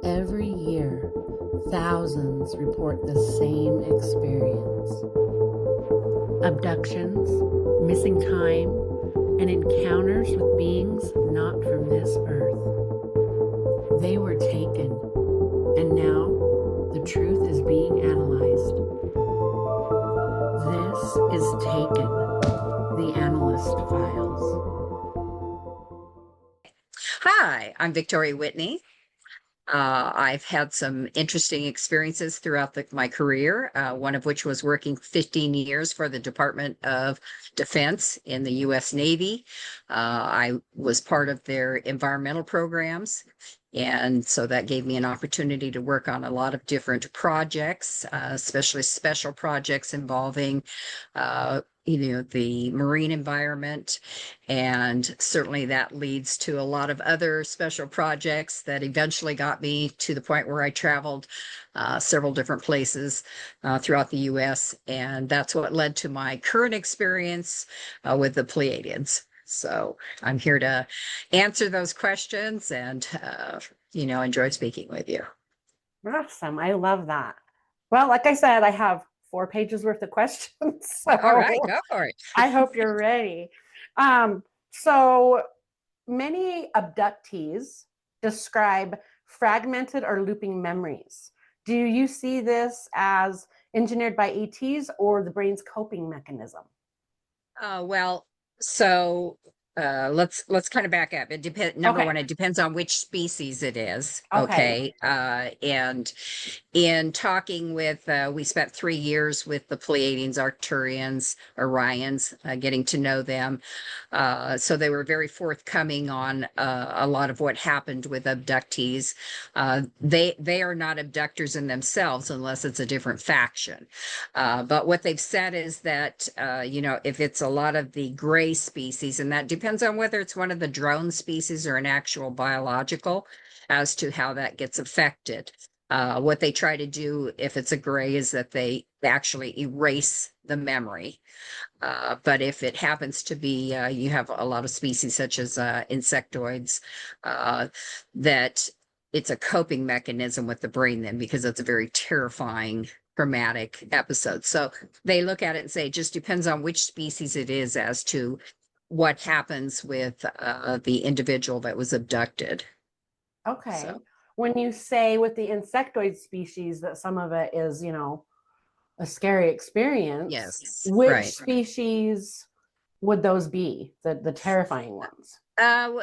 Every year, thousands report the same experience. Abductions, missing time, and encounters with beings not from this earth. They were taken, and now the truth is being analyzed. This is Taken, the Analyst Files. Hi, I'm Victoria Whitney. I've had some interesting experiences throughout my career, one of which was working 15 years for the Department of Defense in the U.S. Navy. I was part of their environmental programs. And so that gave me an opportunity to work on a lot of different projects, especially special projects involving the marine environment. And certainly that leads to a lot of other special projects that eventually got me to the point where I traveled several different places throughout the U.S. And that's what led to my current experience with the Pleiadians. So I'm here to answer those questions and, enjoy speaking with you. Awesome. I love that. Well, like I said, I have 4 pages worth of questions. So all right, go for it. I hope you're ready. So many abductees describe fragmented or looping memories. Do you see this as engineered by ETs or the brain's coping mechanism? Let's kind of back up. It depends. Number one, it depends on which species it is. Okay. And in talking with, we spent 3 years with the Pleiadians, Arcturians, Orions, getting to know them. So they were very forthcoming on a lot of what happened with abductees. They are not abductors in themselves unless it's a different faction. But what they've said is that, if it's a lot of the gray species, and that depends on whether it's one of the drone species or an actual biological, as to how that gets affected. What they try to do, if it's a gray, is that they actually erase the memory. But if it happens to be, you have a lot of species such as insectoids, that it's a coping mechanism with the brain then, because it's a very terrifying traumatic episode. So they look at it and say it just depends on which species it is as to what happens with the individual that was abducted. Okay. So, when you say with the insectoid species that some of it is, a scary experience, yes, which species would those be, the terrifying ones?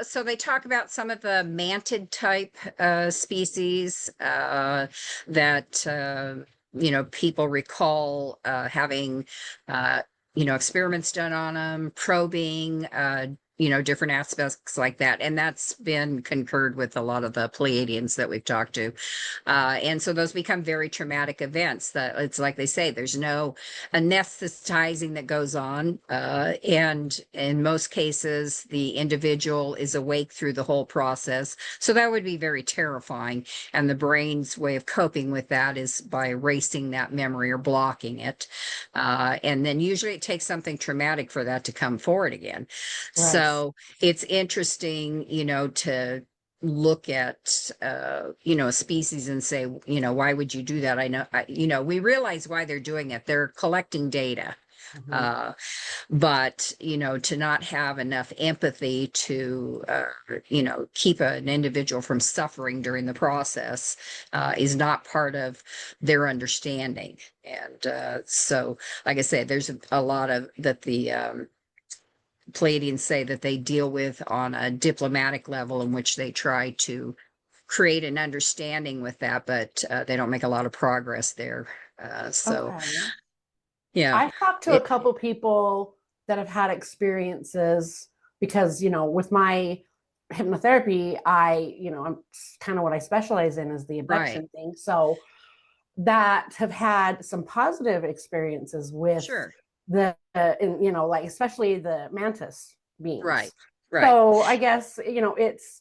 So they talk about some of the mantid type species that people recall having experiments done on them, probing, different aspects like that. And that's been concurred with a lot of the Pleiadians that we've talked to. And so those become very traumatic events. That it's like they say, there's no anesthetizing that goes on. And in most cases, the individual is awake through the whole process. So that would be very terrifying. And the brain's way of coping with that is by erasing that memory or blocking it. And then usually it takes something traumatic for that to come forward again. Right. So it's interesting, to look at, a species and say, why would you do that? I know, we realize why they're doing it. They're collecting data. Mm-hmm. But, to not have enough empathy to, keep an individual from suffering during the process is not part of their understanding. And so, like I said, there's a lot of that the Pleiadians say that they deal with on a diplomatic level, in which they try to create an understanding with that, but they don't make a lot of progress there. Yeah. I've talked to a couple people that have had experiences because, with my hypnotherapy, I'm kind of what I specialize in is the abduction thing. So that have had some positive experiences with like especially the mantis beings. Right. So I guess, it's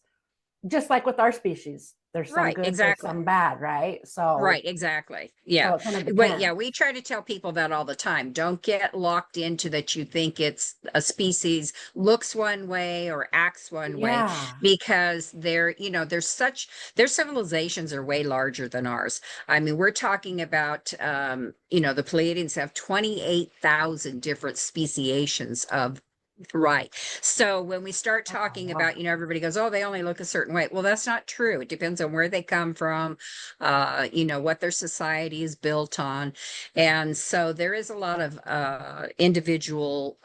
just like with our species, there's some Right, good, there's exactly. some bad, right? So Right, exactly. Yeah. so it kind of But yeah, depends. we try to tell people that all the time. Don't get locked into that you think it's a species looks one way or acts one way, Yeah. because their civilizations are way larger than ours. I mean, we're talking about the Pleiadians have 28,000 different speciations of. Right. So when we start Oh, talking wow. about, everybody goes, oh, they only look a certain way. Well, that's not true. It depends on where they come from, what their society is built on. And so there is a lot of individual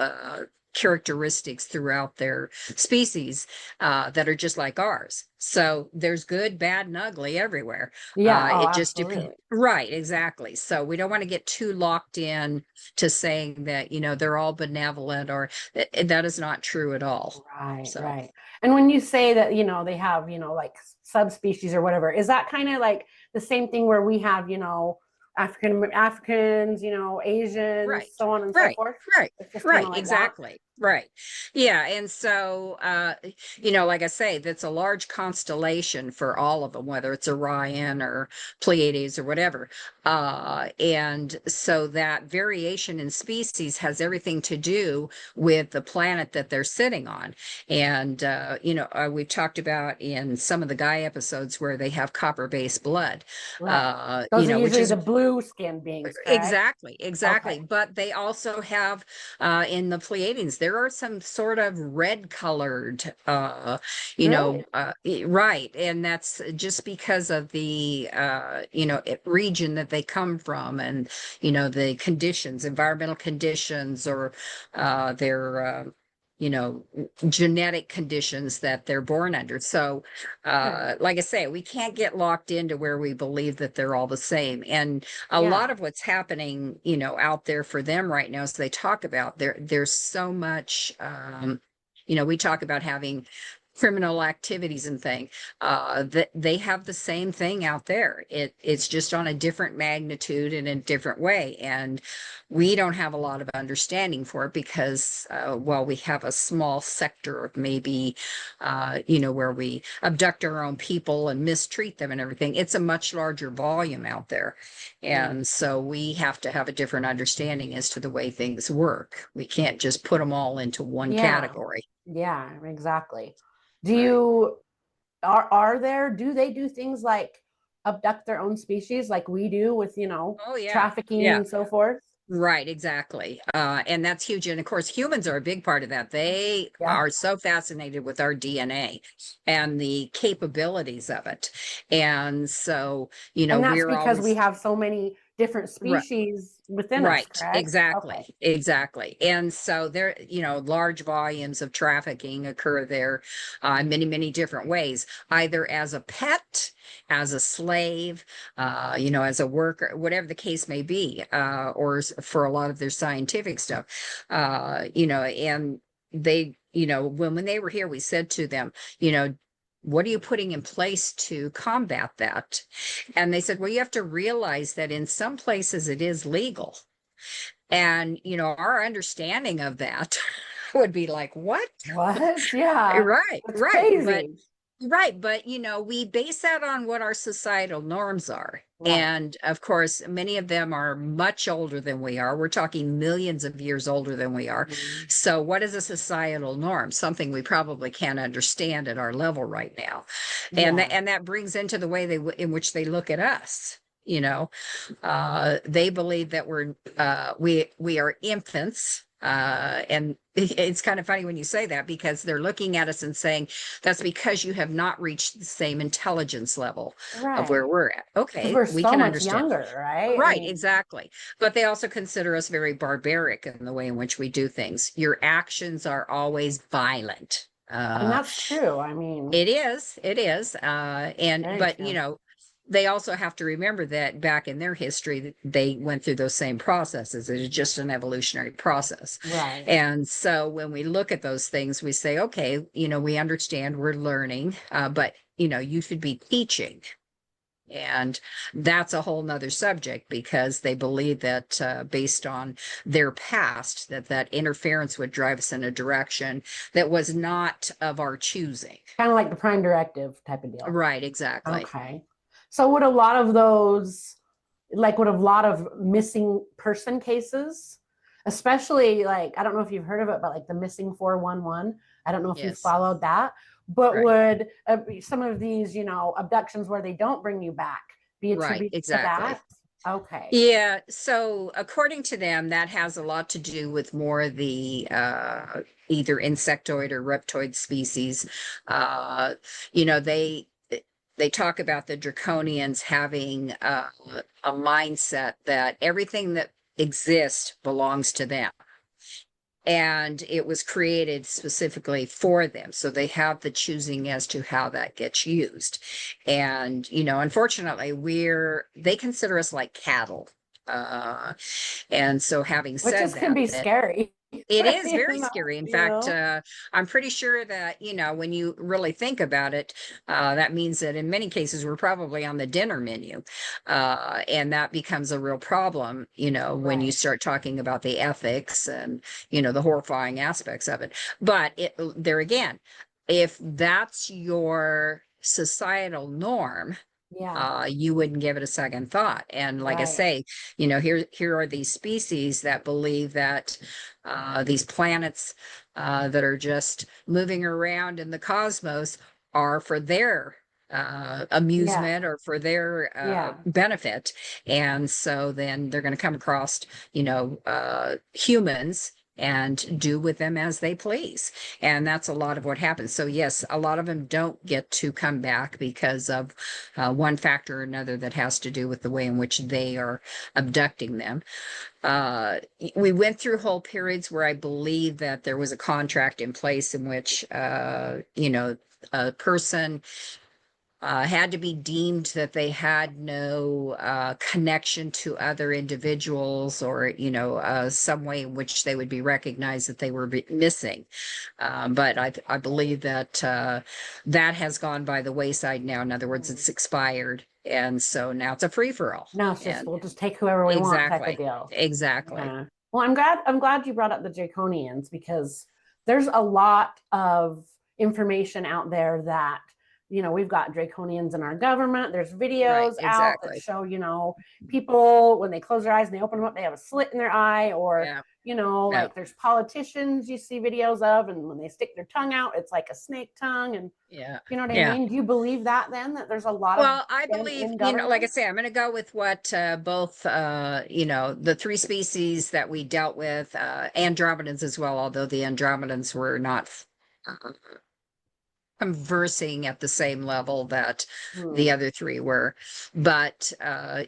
characteristics throughout their species that are just like ours. So there's good, bad, and ugly everywhere. Yeah. Oh, It just depends. absolutely. Right, exactly. So we don't want to get too locked in to saying that, they're all benevolent, or that is not true at all. Right, So. right. And when you say that, they have, like subspecies or whatever, is that kind of like the same thing where we have, Africans, Asians, Right, so on and so right, forth? right, It's just kind right, of like that. exactly, right. Yeah, and so, like I say, that's a large constellation for all of them, whether it's Orion or Pleiades or whatever. And so that variation in species has everything to do with the planet that they're sitting on. And, we've talked about in some of the Guy episodes where they have copper-based blood, Right. Those are which usually is the blue skin beings, correct? exactly, exactly. Okay. But they also have in the Pleiadians, there are some sort of red colored, Really? right. And that's just because of the, region that they come from, and, the conditions, environmental conditions, or their, genetic conditions that they're born under. So, Right. like I say, we can't get locked into where we believe that they're all the same. And a Yeah. lot of what's happening, out there for them right now, as they talk about there's so much, we talk about having criminal activities and thing, that they have the same thing out there. It's just on a different magnitude and a different way. And we don't have a lot of understanding for it because, while we have a small sector of maybe, where we abduct our own people and mistreat them and everything, it's a much larger volume out there. Mm. And so we have to have a different understanding as to the way things work. We can't just put them all into one Yeah. category. Yeah, exactly. Do Right. you do they do things like abduct their own species like we do with, Oh, yeah. trafficking Yeah. and so forth? Right, exactly. And that's huge. And of course, humans are a big part of that. They Yeah. are so fascinated with our DNA and the capabilities of it. And so, And that's we're because we always have so many different right. species within us, Right, correct? Okay. exactly, exactly. And so there, large volumes of trafficking occur there, many, many different ways, either as a pet, as a slave, as a worker, whatever the case may be, for a lot of their scientific stuff, and they, when they were here, we said to them, what are you putting in place to combat that? And they said, well, you have to realize that in some places it is legal. And, our understanding of that would be like, what? What? Yeah. Right, That's right. But crazy. right, but we base that on what our societal norms are. Right. And of course, many of them are much older than we are. We're talking millions of years older than we are. Mhm. So what is a societal norm? Something we probably can't understand at our level right now. And Yeah. that brings into the way in which they look at us. They believe that we are infants. And it's kind of funny when you say that, because they're looking at us and saying, that's because you have not reached the same intelligence level of where Right. we're at. Because Okay, we're we so can much understand. younger, right? I Right, mean, exactly. But they also consider us very barbaric in the way in which we do things. Your actions are always violent. and that's true. I mean, It is, it is. very But true. they also have to remember that back in their history, they went through those same processes. It is just an evolutionary process. Right. And so when we look at those things, we say, okay, we understand, we're learning, but you should be teaching, And that's a whole nother subject, because they believe that based on their past, that interference would drive us in a direction that was not of our choosing. Kind of like the prime directive type of deal. Right, exactly. Okay. So would a lot of those, like would a lot of missing person cases, especially like, I don't know if you've heard of it, but like the missing 411, I don't know if you've Yes. followed that, but Right. would some of these, you know, abductions where they don't bring you back be Right, attributed to exactly. that? Okay. Yeah, so according to them, that has a lot to do with more of the either insectoid or reptoid species. Uh, you know, they talk about the Draconians having a mindset that everything that exists belongs to them. And it was created specifically for them. So they have the choosing as to how that gets used. And, you know, unfortunately, they consider us like cattle. And so having Which said just can that, be scary. it is very You know, scary. In you fact, know? I'm pretty sure that, you know, when you really think about it, that means that in many cases we're probably on the dinner menu. And that becomes a real problem, you know, when you Right. start talking about the ethics and, you know, the horrifying aspects of it. But there again, if that's your societal norm, Yeah. you wouldn't give it a second thought. And like I Right. say, you know, here are these species that believe that these planets that are just moving around in the cosmos are for their Yeah. amusement or for their Yeah. benefit. And so then they're going to come across, you know, humans and do with them as they please. And that's a lot of what happens. So yes, a lot of them don't get to come back because of one factor or another that has to do with the way in which they are abducting them. We went through whole periods where I believe that there was a contract in place in which, you know, a person had to be deemed that they had no connection to other individuals, or, you know, some way in which they would be recognized that they were missing. But I believe that that has gone by the wayside now. In other words, it's expired. And so now it's a free for all. No, it's just And we'll just take whoever we want type of exactly, deal. exactly. Okay. Well, I'm glad you brought up the Draconians, because there's a lot of information out there that, you know, we've got Draconians in our government. There's Right, videos out that exactly. show, you know, people when they close their eyes and they open them up, they have a slit in their eye, or, Yeah, you know, yeah. like there's politicians you see videos of, and when they stick their tongue out, it's like a snake tongue, and Yeah. you know what I Yeah. mean? Do you believe that then, that there's a lot of Well, I them believe, in you know, like I government? say, I'm going to go with what both, you know, the three species that we dealt with, Andromedans as well, although the Andromedans were not uh, conversing at the same level that Hmm. the other three were. But,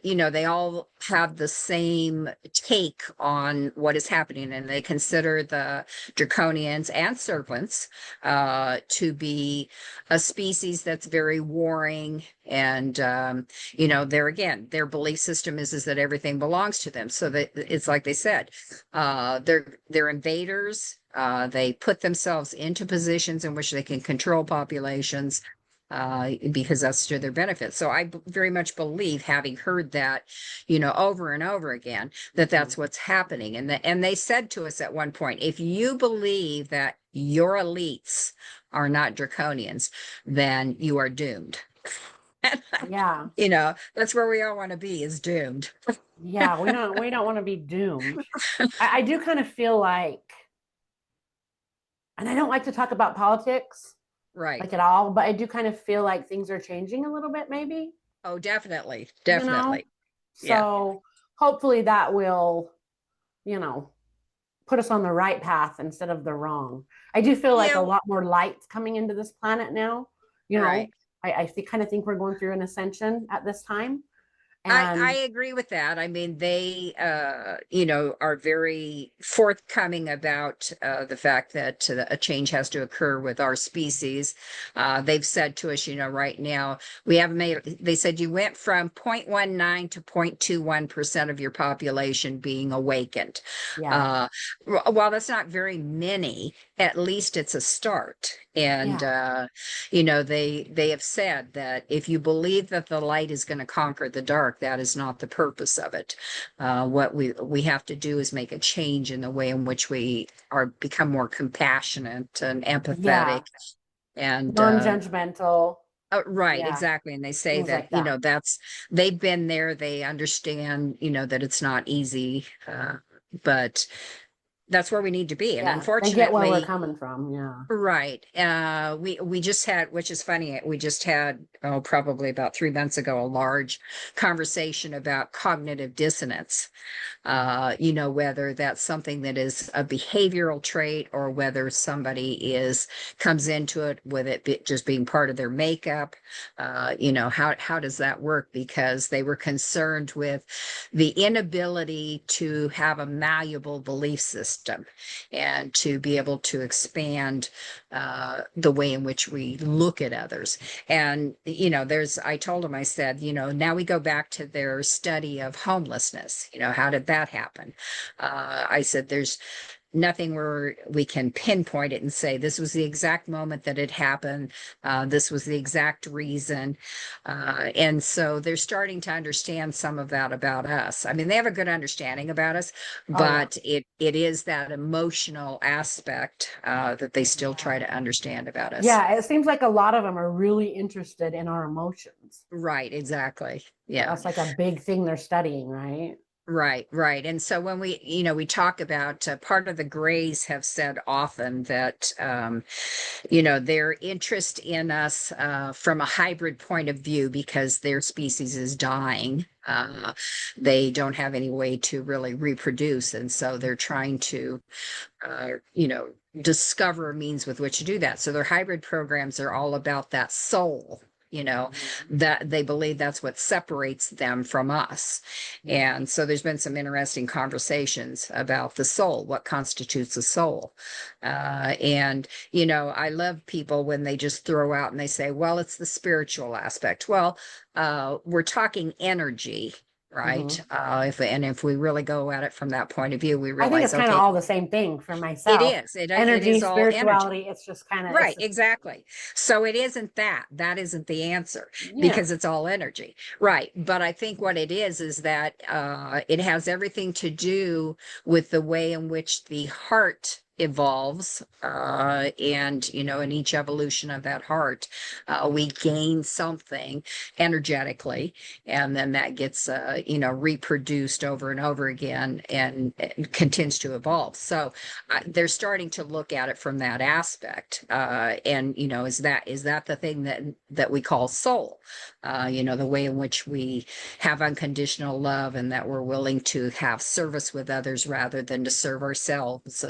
you know, they all have the same take on what is happening, and they consider the Draconians and serpents to be a species that's very warring. And, you know, there again, their belief system is that everything belongs to them. So that it's like they said, they're invaders. They put themselves into positions in which they can control populations because that's to their benefit. So I very much believe, having heard that, you know, over and over again, that that's what's happening. And they said to us at one point, if you believe that your elites are not Draconians, then you are doomed. Yeah. You know, that's where we all want to be, is doomed. Yeah, we don't want to be doomed. I do kind of feel like, and I don't like to talk about politics Right. like at all, but I do kind of feel like things are changing a little bit, maybe, Oh, definitely. you know? Definitely. Yeah. So hopefully that will, you know, put us on the right path instead of the wrong. I do feel like a Yeah. lot more light's coming into this planet now. You Right. know, I kind of think we're going through an ascension at this time. I And agree with that. I mean, they, you know, are very forthcoming about the fact that a change has to occur with our species. They've said to us, you know, right now, we haven't made, they said you went from 0.19 to 0.21% of your population being awakened. yeah, Uh, while that's not very many, at least it's a start. And, yeah, you know, they have said that if you believe that the light is going to conquer the dark, that is not the purpose of it. What we have to do is make a change in the way in which we are become more compassionate and yeah, empathetic and non-judgmental, right, yeah, exactly. And they say things that, like you that. know, that's they've been there, they understand, you know, that it's not easy, but that's where we need to be. And Yeah, they get where we're unfortunately, coming from. Yeah. right. We just had, which is funny, we just had, oh, probably about 3 months ago, a large conversation about cognitive dissonance. You know, whether that's something that is a behavioral trait or whether somebody is comes into it with just being part of their makeup. You know, how does that work? Because they were concerned with the inability to have a malleable belief system and to be able to expand the way in which we look at others. And, you know, I told them, I said, you know, now we go back to their study of homelessness. You know, how did that happen? I said, there's nothing where we can pinpoint it and say this was the exact moment that it happened. This was the exact reason. And so they're starting to understand some of that about us. I mean, they have a good understanding about us, Oh yeah. but it is that emotional aspect that they still Yeah. try to understand about us. Yeah, it seems like a lot of them are really interested in our emotions. Right, exactly. Yeah. That's like a big thing they're studying, right? Right, right. And so when we, you know, we talk about part of the Greys have said often that, you know, their interest in us from a hybrid point of view because their species is dying. They don't have any way to really reproduce. And so they're trying to, you know, discover a means with which to do that. So their hybrid programs are all about that soul. You know, that they believe that's what separates them from us. And so there's been some interesting conversations about the soul, what constitutes a soul. And, you know, I love people when they just throw out and they say, well, it's the spiritual aspect. Well, we're talking energy, right? Mm-hmm. If we really go at it from that point of view, we I think it's realize, kind of okay, all the same thing for it myself. is. It Energy, is all energy. spirituality, it's just kind of, it's Right, just, exactly. So it isn't that. That isn't the answer yeah. because it's all energy. Right. But I think what it is that it has everything to do with the way in which the heart evolves. And, you know, in each evolution of that heart, we gain something energetically, and then that gets, you know, reproduced over and over again and continues to evolve. So, they're starting to look at it from that aspect. And you know, is that the thing that we call soul? You know, the way in which we have unconditional love and that we're willing to have service with others rather than to serve ourselves.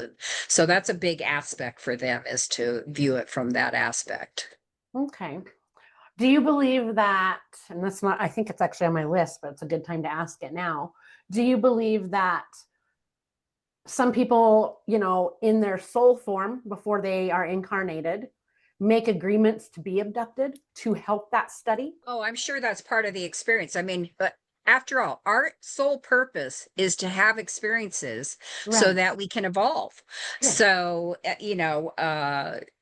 So that's a big aspect for them, is to view it from that aspect. Okay. Do you believe that, and that's not, I think it's actually on my list, but it's a good time to ask it now. Do you believe that some people, you know, in their soul form before they are incarnated, make agreements to be abducted to help that study? Oh, I'm sure that's part of the experience. I mean, but after all, our sole purpose is to have experiences so Right. that we can evolve. Yeah. So, you know,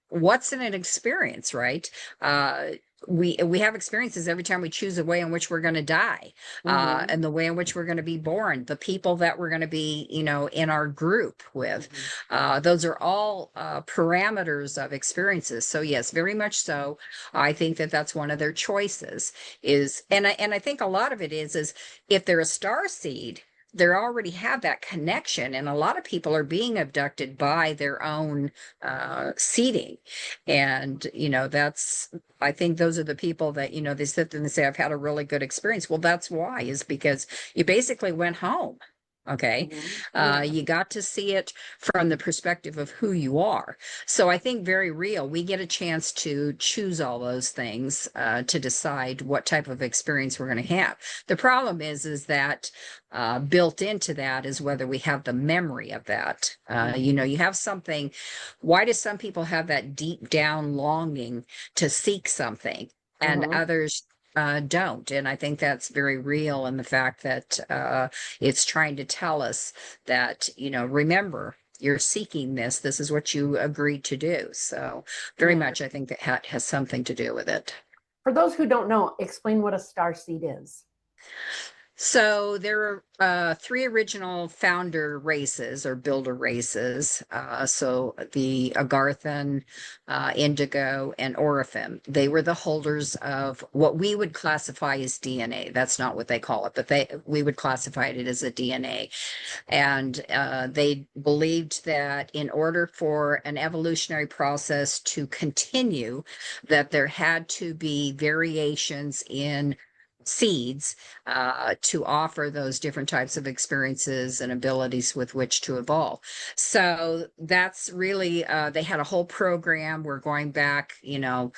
what's in an experience, right? Uh, we have experiences every time we choose a way in which we're going to die, Mm-hmm. and the way in which we're going to be born, the people that we're going to be, you know, in our group with. Those are all parameters of experiences. So yes, very much so. I think that that's one of their choices is, and I think a lot of it is if they're a star seed, they already have that connection, and a lot of people are being abducted by their own seeding. And you know, that's, I think those are the people that, you know, they sit there and say, I've had a really good experience. Well, that's why, is because you basically went home. Okay. Yeah. You got to see it from the perspective of who you are. So I think very real. We get a chance to choose all those things to decide what type of experience we're going to have. The problem is that built into that is whether we have the memory of that. You know, you have something. Why do some people have that deep down longing to seek something and others don't? And I think that's very real in the fact that it's trying to tell us that, you know, remember, you're seeking this. This is what you agreed to do. So very much, I think that has something to do with it. For those who don't know, explain what a starseed is. So there are three original founder races or builder races. So the Agarthan, Indigo, and Orifim. They were the holders of what we would classify as DNA. That's not what they call it, but we would classify it as a DNA. And they believed that in order for an evolutionary process to continue, that there had to be variations in seeds to offer those different types of experiences and abilities with which to evolve. So that's really, they had a whole program. We're going back, you know,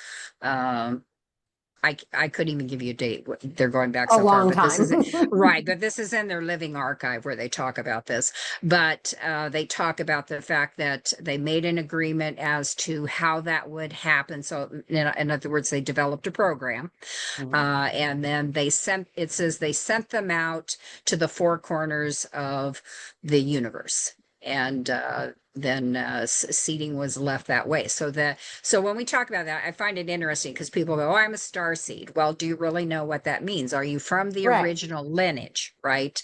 I couldn't even give you a date. They're going back A so far, long but this is time. right. But this is in their living archive where they talk about this. But they talk about the fact that they made an agreement as to how that would happen. So in other words, they developed a program, and then it says they sent them out to the four corners of the universe. And then seating was left that way. So when we talk about that, I find it interesting because people go, "Oh, I'm a star seed." Well, do you really know what that means? Are you from the original lineage, right?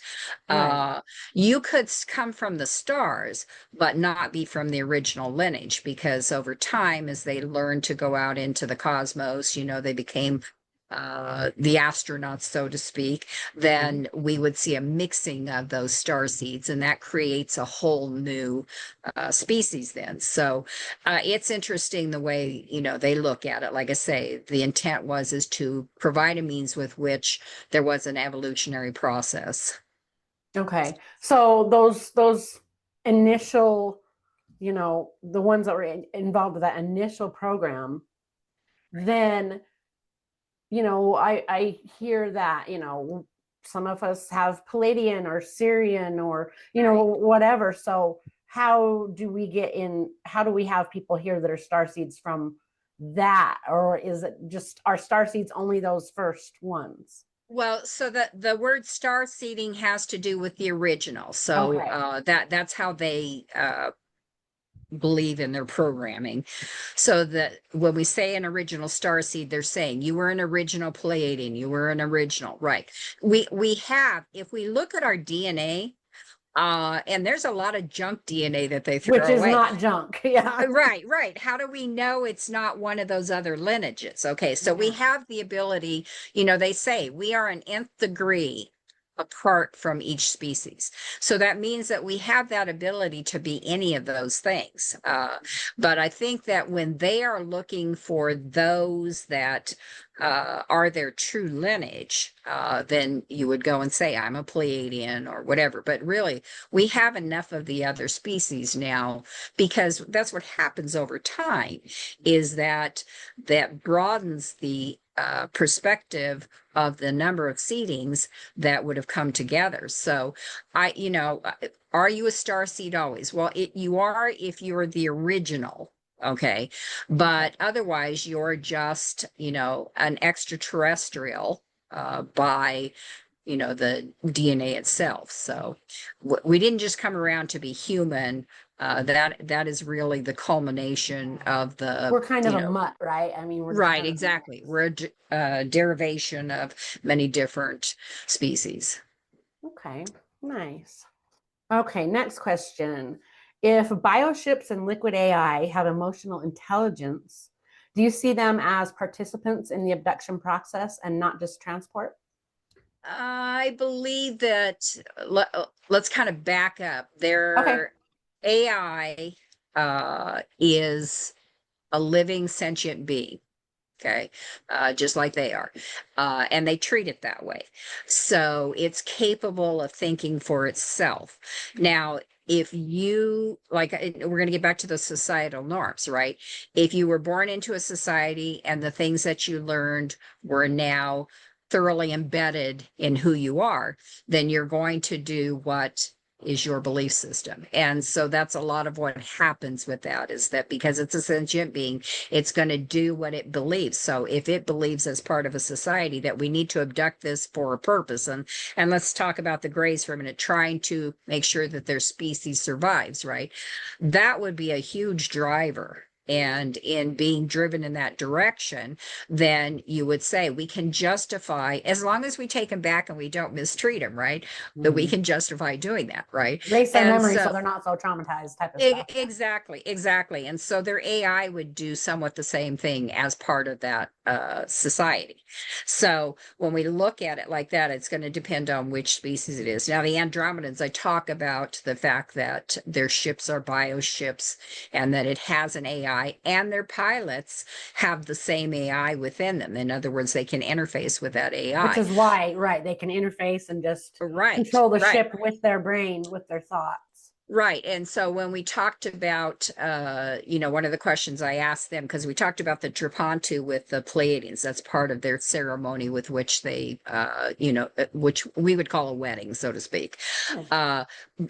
You could come from the stars, but not be from the original lineage, because over time, as they learned to go out into the cosmos, you know, they became the astronauts, so to speak, then we would see a mixing of those star seeds, and that creates a whole new species then. So it's interesting the way, you know, they look at it. Like I say, the intent is to provide a means with which there was an evolutionary process. Okay. So those initial, you know, the ones that were involved with that initial program, then, you know, I hear that, you know, some of us have Pleiadian or Syrian or, you know, whatever. So how do we have people here that are starseeds from that? Or is it just, are starseeds only those first ones? Well, so the word star seeding has to do with the original. So that's how they believe in their programming. So that when we say an original star seed, they're saying you were an original Pleiadian, you were an original, right? We have, if we look at our DNA, and there's a lot of junk DNA that they throw Which is away. not junk. Yeah. Right. How do we know it's not one of those other lineages? Okay, so we have the ability, you know, they say we are an nth degree apart from each species. So that means that we have that ability to be any of those things. But I think that when they are looking for those that are their true lineage, then you would go and say, I'm a Pleiadian or whatever. But really, we have enough of the other species now, because that's what happens over time, is that broadens the perspective of the number of seedings that would have come together. So you know, are you a star seed always? Well, you are if you're the original. Okay. But otherwise you're just, you know, an extraterrestrial by, you know, the DNA itself. So we didn't just come around to be human. That is really the culmination of the, We're kind of you a know, mutt, right? I mean, we're just right, kind of exactly. We're a derivation of many different species. okay. Nice. Okay, next question. If bioships and liquid AI have emotional intelligence, do you see them as participants in the abduction process and not just transport? I believe that let's kind of back up. Okay. Their AI is a living sentient being. Okay. Just like they are. And they treat it that way. So it's capable of thinking for itself. Now, if you like, we're going to get back to the societal norms, right? If you were born into a society and the things that you learned were now thoroughly embedded in who you are, then you're going to do what is your belief system. And so that's a lot of what happens with that, is that because it's a sentient being, it's going to do what it believes. So if it believes as part of a society that we need to abduct this for a purpose, and let's talk about the Greys for a minute, trying to make sure that their species survives, right? That would be a huge driver. And in being driven in that direction, then you would say we can justify, as long as we take them back and we don't mistreat them, right? That we can justify doing that, right? Erase their And memory so so they're not so traumatized type of stuff. exactly. And so their AI would do somewhat the same thing as part of that society. So when we look at it like that, it's going to depend on which species it is. Now, the Andromedans, I talk about the fact that their ships are bioships and that it has an AI, and their pilots have the same AI within them. In other words, they can interface with that AI. Which is why, right, they can interface and just control the ship with their brain, with their thoughts. Right. And so when we talked about, one of the questions I asked them, because we talked about the Drapontu with the Pleiadians, that's part of their ceremony with which they, which we would call a wedding, so to speak.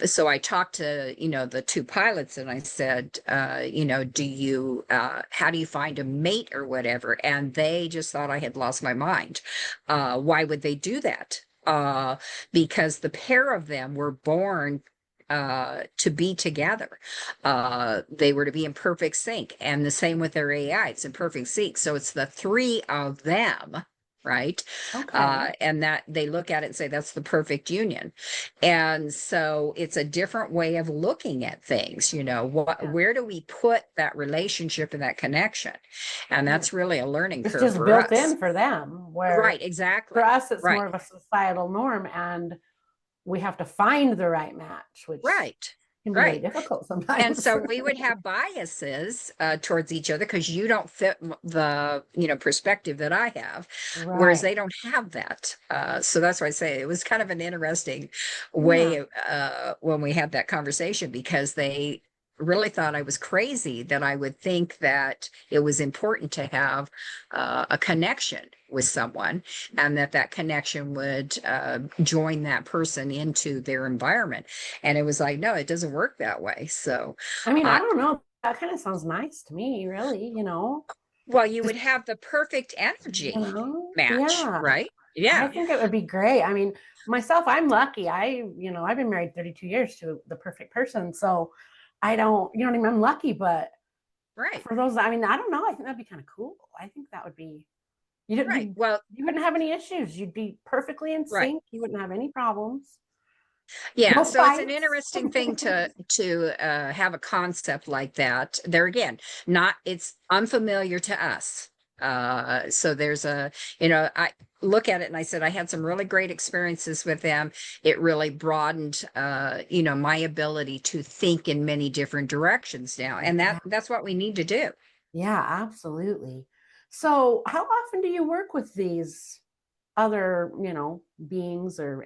So I talked to, the two pilots, and I said, how do you find a mate or whatever? And they just thought I had lost my mind. Why would they do that? Because the pair of them were born to be together. They were to be in perfect sync, and the same with their AI. It's in perfect sync. So it's the three of them, right? Okay. And that they look at it and say that's the perfect union. And so it's a different way of looking at things. Where do we put that relationship and that connection? And that's really a learning it's curve just for built us. in for them. Where Right, exactly. For us, it's more of a societal norm, and we have to find the right match, which can be very difficult sometimes. And so we would have biases towards each other because you don't fit the perspective that I have, whereas they don't have that. So that's why I say it was kind of an interesting way when we had that conversation, because they really thought I was crazy that I would think that it was important to have a connection with someone, and that connection would join that person into their environment. And it was like, no, it doesn't work that way. So I mean, I don't know, that kind of sounds nice to me, really. Well, you would have the perfect energy match, right? I think it would be great. I mean, myself, I'm lucky. I've been married 32 years to the perfect person. So I don't, what I mean? I'm lucky, but for those, I mean, I don't know. I think that'd be kind of cool. I think that would be, you wouldn't have any issues. You'd be perfectly in sync. You wouldn't have any problems. Yeah, no so fights. It's an interesting thing to have a concept like that. There again, it's unfamiliar to us. So there's I look at it and I said, I had some really great experiences with them. It really broadened, my ability to think in many different directions now. And that's what we need to do. Yeah, absolutely. So how often do you work with these other, beings, or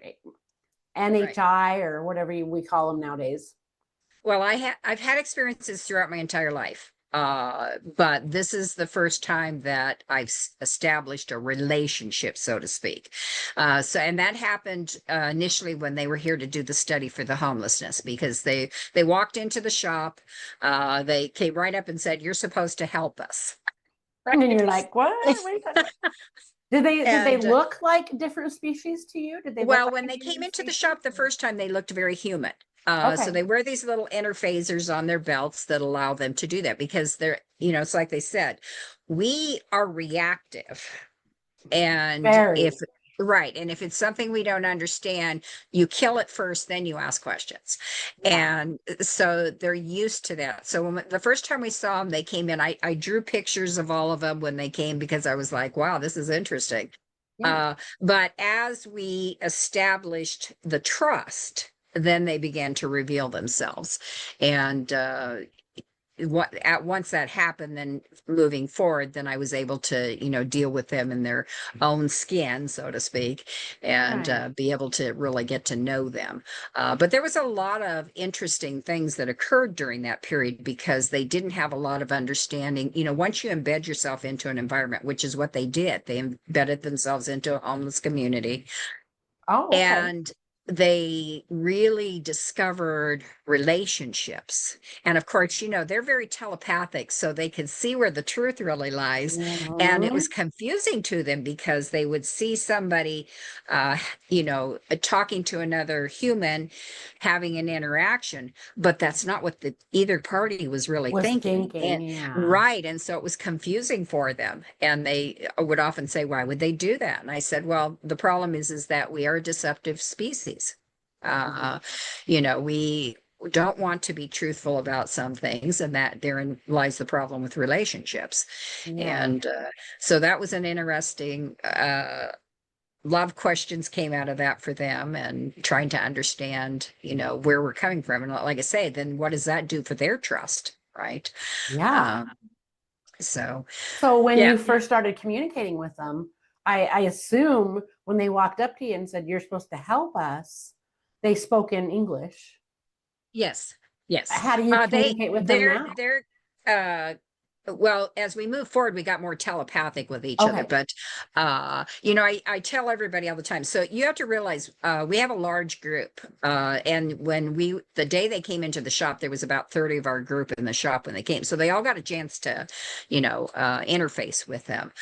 NHI or whatever we call them nowadays? Well, I've had experiences throughout my entire life. But this is the first time that I've established a relationship, so to speak. And that happened initially when they were here to do the study for the homelessness, because they walked into the shop, they came right up and said, "You're supposed to help us." Right? And you're like, "What? Did they look like different species to you? Did they? Well, when they came into the shop the first time, they looked very human. So they wear these little interphasers on their belts that allow them to do that, because they're, it's like they said, we are reactive. And if it's something we don't understand, you kill it first, then you ask questions. And so they're used to that. So the first time we saw them, they came in, I drew pictures of all of them when they came, because I was like, wow, this is interesting. But as we established the trust, then they began to reveal themselves. And once that happened, then moving forward, then I was able to, deal with them in their own skin, so to speak, and Right. be able to really get to know them. But there was a lot of interesting things that occurred during that period because they didn't have a lot of understanding. Once you embed yourself into an environment, which is what they did, they embedded themselves into a homeless community, Oh, okay. and they really discovered relationships. And of course, they're very telepathic, so they could see where the truth really lies. And it was Mhm. confusing to them because they would see somebody, talking to another human, having an interaction, but that's not what either party was really Was thinking. thinking, And yeah. right. And so it was confusing for them. And they would often say, why would they do that? And I said, well, the problem is that we are a deceptive species. Uh, we don't want to be truthful about some things, and that therein lies the problem with relationships. Yeah. And so that was an interesting, a lot of questions came out of that for them, and trying to understand, where we're coming from. And like I say, then what does that do for their trust? Right. Yeah. Um, so, So when yeah. you first started communicating with them, I assume when they walked up to you and said, "You're supposed to help us," they spoke in English. Yes, yes. How do you communicate with them now? Uh, well, as we move forward, we got more telepathic with each other. Okay. But, I tell everybody all the time. So you have to realize, we have a large group. And the day they came into the shop, there was about 30 of our group in the shop when they came. So they all got a chance to, interface with them.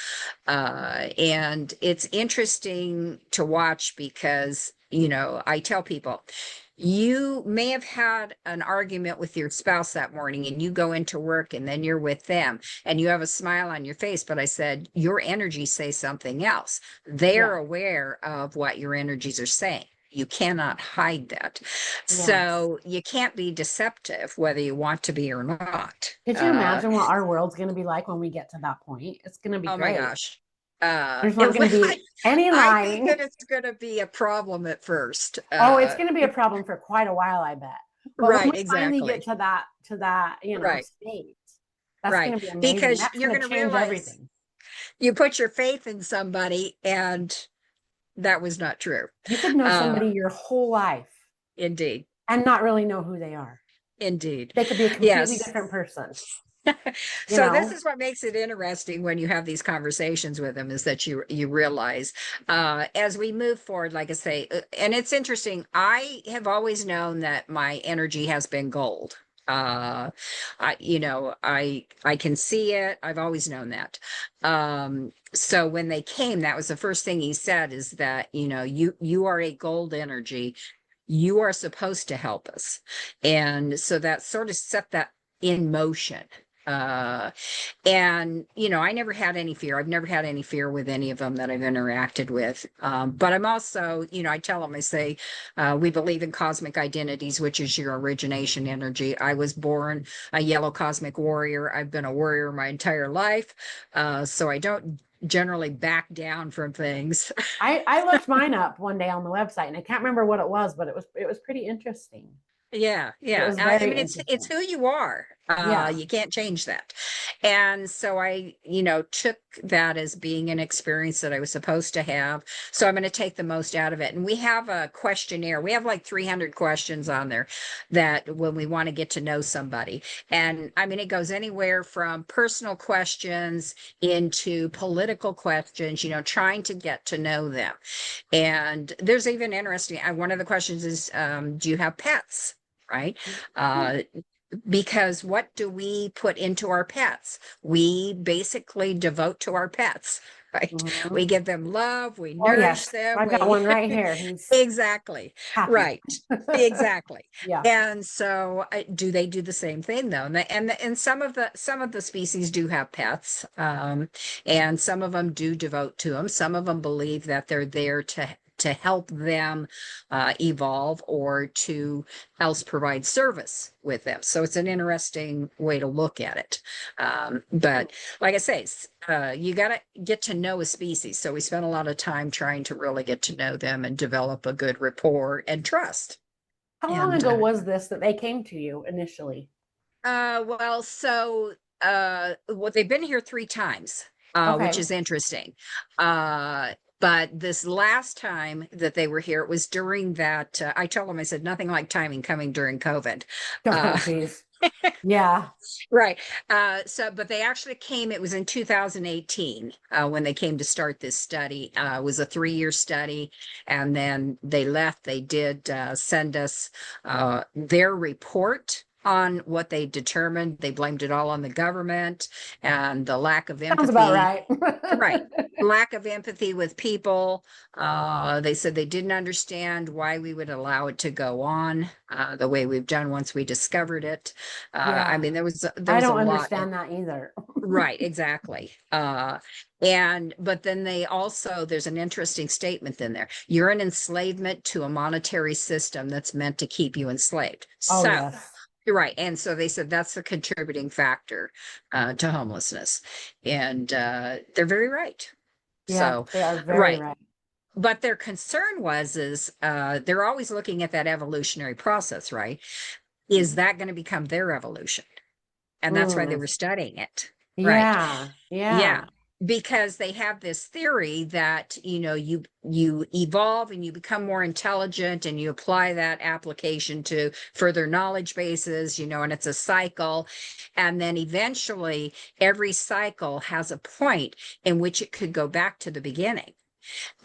And it's interesting to watch because, I tell people, you may have had an argument with your spouse that morning and you go into work and then you're with them and you have a smile on your face. But I said, your energies say something else. They're Yeah. aware of what your energies are saying. You cannot hide that. Yes. So you can't be deceptive, whether you want to be or not. Could you imagine what our world's going to be like when we get to that point? It's going to be Oh my great. gosh. There's not going to be any I think that lying. it's going to be a problem at first. Oh, it's going to be a problem for quite a while, I bet. But when Right, we finally get exactly. to that, Right, state, that's going right. to be amazing. Because That's you're going going to to change realize everything. you put your faith in somebody and that was not true. You could know Uh, somebody your whole life indeed. and not really know who they are. Indeed. They could be a completely Yes. different person, you So this know? is what makes it interesting when you have these conversations with them, is that you realize, as we move forward, like I say, and it's interesting, I have always known that my energy has been gold. I can see it. I've always known that. So when they came, that was the first thing he said, is that, you are a gold energy. You are supposed to help us. And so that sort of set that in motion. Uh, and, I never had any fear. I've never had any fear with any of them that I've interacted with. But I'm also, I tell them, I say, we believe in cosmic identities, which is your origination energy. I was born a yellow cosmic warrior. I've been a warrior my entire life. So I don't generally back down from things. I looked mine up one day on the website and I can't remember what it was, but it was pretty interesting. Yeah, It yeah. was I very mean, it's interesting. who you are. Yeah. You can't change that. And so I, took that as being an experience that I was supposed to have. So I'm going to take the most out of it. And we have a questionnaire. We have like 300 questions on there that when we want to get to know somebody. And I mean, it goes anywhere from personal questions into political questions, trying to get to know them. And there's even interesting, one of the questions is, do you have pets? Right? Yeah. Uh, because what do we put into our pets? We basically devote to our pets, right? We Mhm. give them love, we Oh nourish yes, them, I've got we one right here. He's exactly, happy. right, exactly. Yeah. And so, do they do the same thing though? And some of the species do have pets, and some of them do devote to them. Some of them believe that they're there to help them evolve, or to else provide service with them. So it's an interesting way to look at it. But like I say, you got to get to know a species. So we spent a lot of time trying to really get to know them and develop a good rapport and trust. How long And ago was this that they came to you initially? Well, so well, they've been here 3 times, which Okay. is interesting. But this last time that they were here, it was during that I told them, I said, nothing like timing coming during COVID. Oh, Uh, geez. Yeah. right. But they actually came, it was in 2018 when they came to start this study. It was a 3-year study, and then they left. They did send us their report on what they determined. They blamed it all on the government and the lack of Sounds about empathy. right. Right. Lack of empathy with people. They said they didn't understand why we would allow it to go on the way we've done once we discovered it. I Yeah. mean, there I was a don't lot. understand that either. Right, exactly. But then they also, there's an interesting statement in there. You're an enslavement to a monetary system that's meant to keep you enslaved. Oh, So, yes. you're right. And so they said that's the contributing factor to homelessness. And they're very right. Yeah, So, they are very right. right. But their concern is they're always looking at that evolutionary process, right? Is that going to become their evolution? And that's why they Mm. were studying it. Right. Yeah. Yeah. Yeah. Because they have this theory that, you evolve and you become more intelligent and you apply that application to further knowledge bases, and it's a cycle. And then eventually every cycle has a point in which it could go back to the beginning.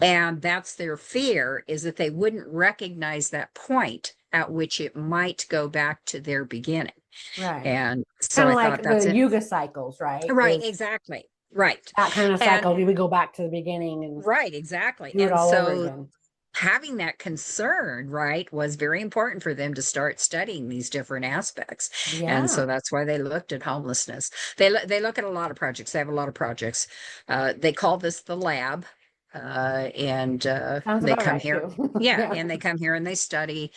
And that's their fear, is that they wouldn't recognize that point at which it might go back to their beginning. Right. And so Kind of I like thought that's the it. yuga cycles, right? Right, Is exactly. Right. that kind of And cycle. We would go back to the beginning and right, exactly. do it And all over so again. having that concern, right, was very important for them to start studying these different aspects. And Yeah. so that's why they looked at homelessness. They look at a lot of projects. They have a lot of projects. They call this the lab. And Sounds they about come right here. too. Yeah, Yeah. and they come here and they study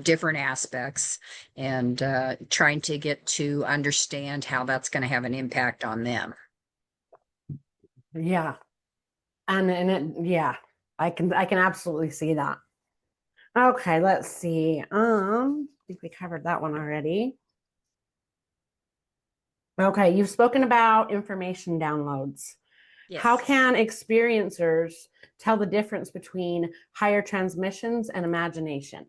different aspects and trying to get to understand how that's going to have an impact on them. Yeah. And yeah, I can absolutely see that. Okay, let's see. I think we covered that one already. Okay, you've spoken about information downloads. How Yes. can experiencers tell the difference between higher transmissions and imagination?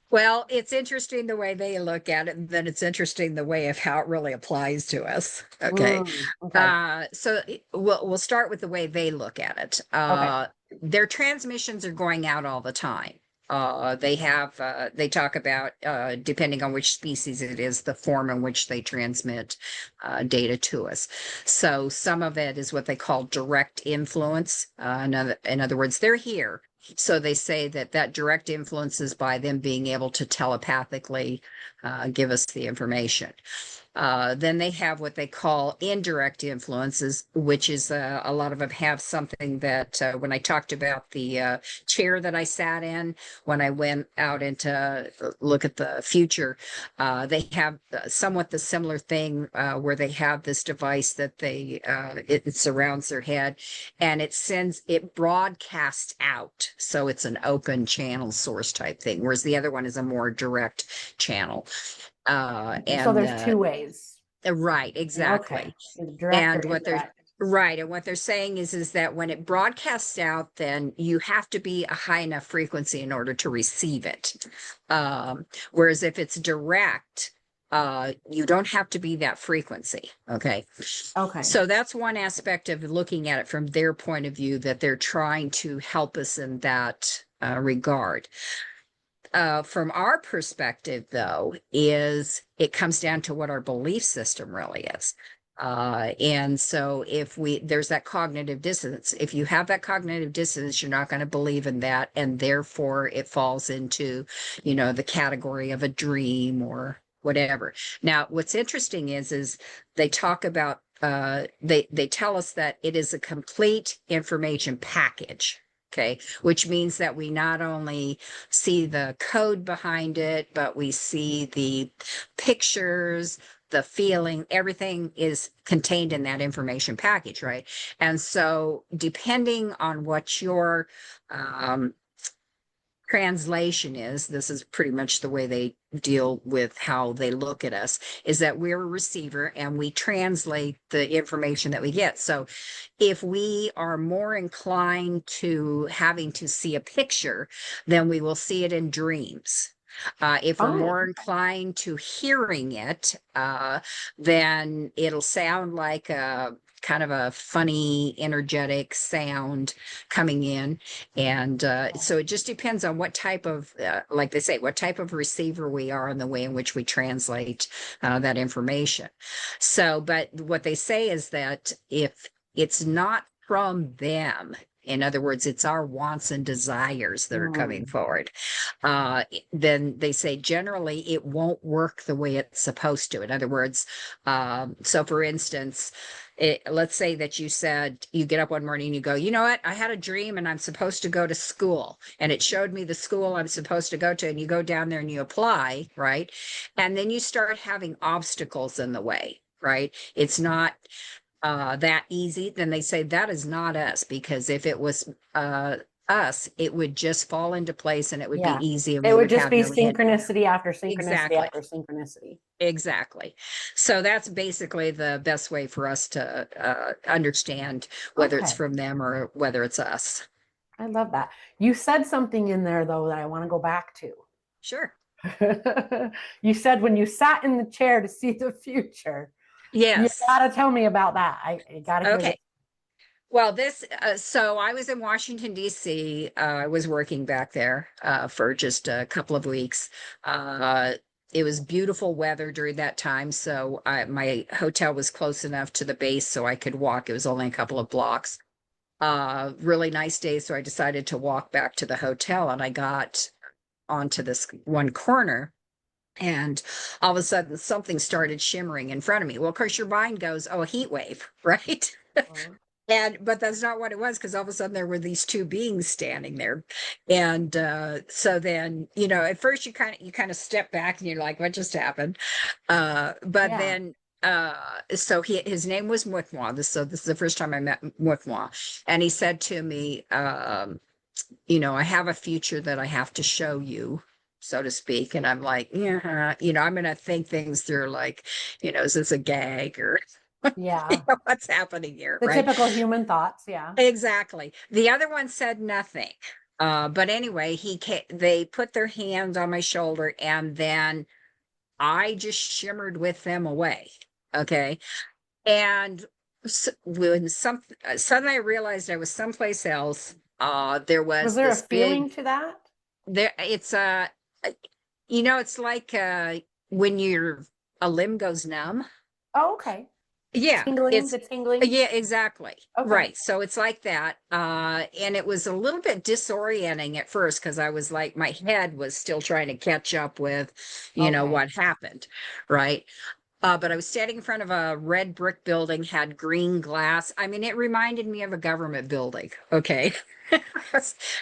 Well, it's interesting the way they look at it, and then it's interesting the way of how it really applies to us. Okay. Okay. We'll start with the way they look at it. Okay. Their transmissions are going out all the time. They talk about, depending on which species it is, the form in which they transmit data to us. So some of it is what they call direct influence. In other words, they're here. So they say that direct influence is by them being able to telepathically give us the information. Then they have what they call indirect influences, which is a lot of them have something that when I talked about the chair that I sat in, when I went out into look at the future, they have somewhat the similar thing where they have this device that it surrounds their head and it broadcasts out. So it's an open channel source type thing, whereas the other one is a more direct channel. So And there's two ways. Right, Okay. exactly. Direct or And what they're indirect. right, and what they're saying is that when it broadcasts out, then you have to be a high enough frequency in order to receive it. Whereas if it's direct, you don't have to be that frequency. Okay. Okay. So that's one aspect of looking at it from their point of view, that they're trying to help us in that regard. From our perspective, though, is it comes down to what our belief system really is. And so there's that cognitive dissonance. If you have that cognitive dissonance, you're not going to believe in that. And therefore it falls into, the category of a dream or whatever. Now, what's interesting is they talk about, they tell us that it is a complete information package. Okay, which means that we not only see the code behind it, but we see the pictures, the feeling, everything is contained in that information package, right? And so, depending on what your translation is, this is pretty much the way they deal with how they look at us, is that we're a receiver and we translate the information that we get. So if we are more inclined to having to see a picture, then we will see it in dreams. If we're Oh, more inclined to hearing it, then it'll sound like a kind of a funny, energetic sound coming in. And so it just depends on what type of, like they say, what type of receiver we are and the way in which we translate that information. So, but what they say is that if it's not from them, in other words, it's our wants and desires that are coming forward. Then they say generally it won't work the way it's supposed to. In other words, so for instance, let's say that you said you get up one morning and you go, you know what, I had a dream and I'm supposed to go to school, and it showed me the school I'm supposed to go to, and you go down there and you apply, right? And then you start having obstacles in the way, right? It's not that easy. Then they say that is not us, because if it was us, it would just fall into place and it would yeah. be easy and It we would would just have be no hit. synchronicity after synchronicity Exactly. after synchronicity. Exactly. So that's basically the best way for us to understand whether it's Okay. from them or whether it's us. I love that. You said something in there though that I want to go back to. Sure. You said when you sat in the chair to see the future. You Yes. gotta tell me about that. I gotta hear Okay. this. Well, so I was in Washington, D.C. I was working back there for just a couple of weeks. It was beautiful weather during that time. So my hotel was close enough to the base so I could walk. It was only a couple of blocks. Really nice day. So I decided to walk back to the hotel, and I got onto this one corner. And all of a sudden, something started shimmering in front of me. Well, of course, your mind goes, oh, a heat wave, right? But that's not what it was, because all of a sudden there were these two beings standing there. And so then, at first you kind of step back and you're like, what just happened? But Yeah. then so his name was Mukwa. So this is the first time I met Mukwa. And he said to me, I have a future that I have to show you, so to speak. And I'm like, yeah, I'm gonna think things through, like, is this a gag or Yeah. what's happening here, The right? typical human thoughts. Yeah. Exactly. The other one said nothing. But anyway, they put their hands on my shoulder, and then I just shimmered with them away. Okay. And when suddenly I realized I was someplace else. There Was was there a this feeling big to that? it's it's like when a limb goes numb. Oh, okay. Yeah, Tingling, the tingling. yeah, exactly. Okay. Right. So it's like that. And it was a little bit disorienting at first, because I was like, my head was still trying to catch up with, Okay. what happened. Right. But I was standing in front of a red brick building, had green glass. I mean, it reminded me of a government building. Okay.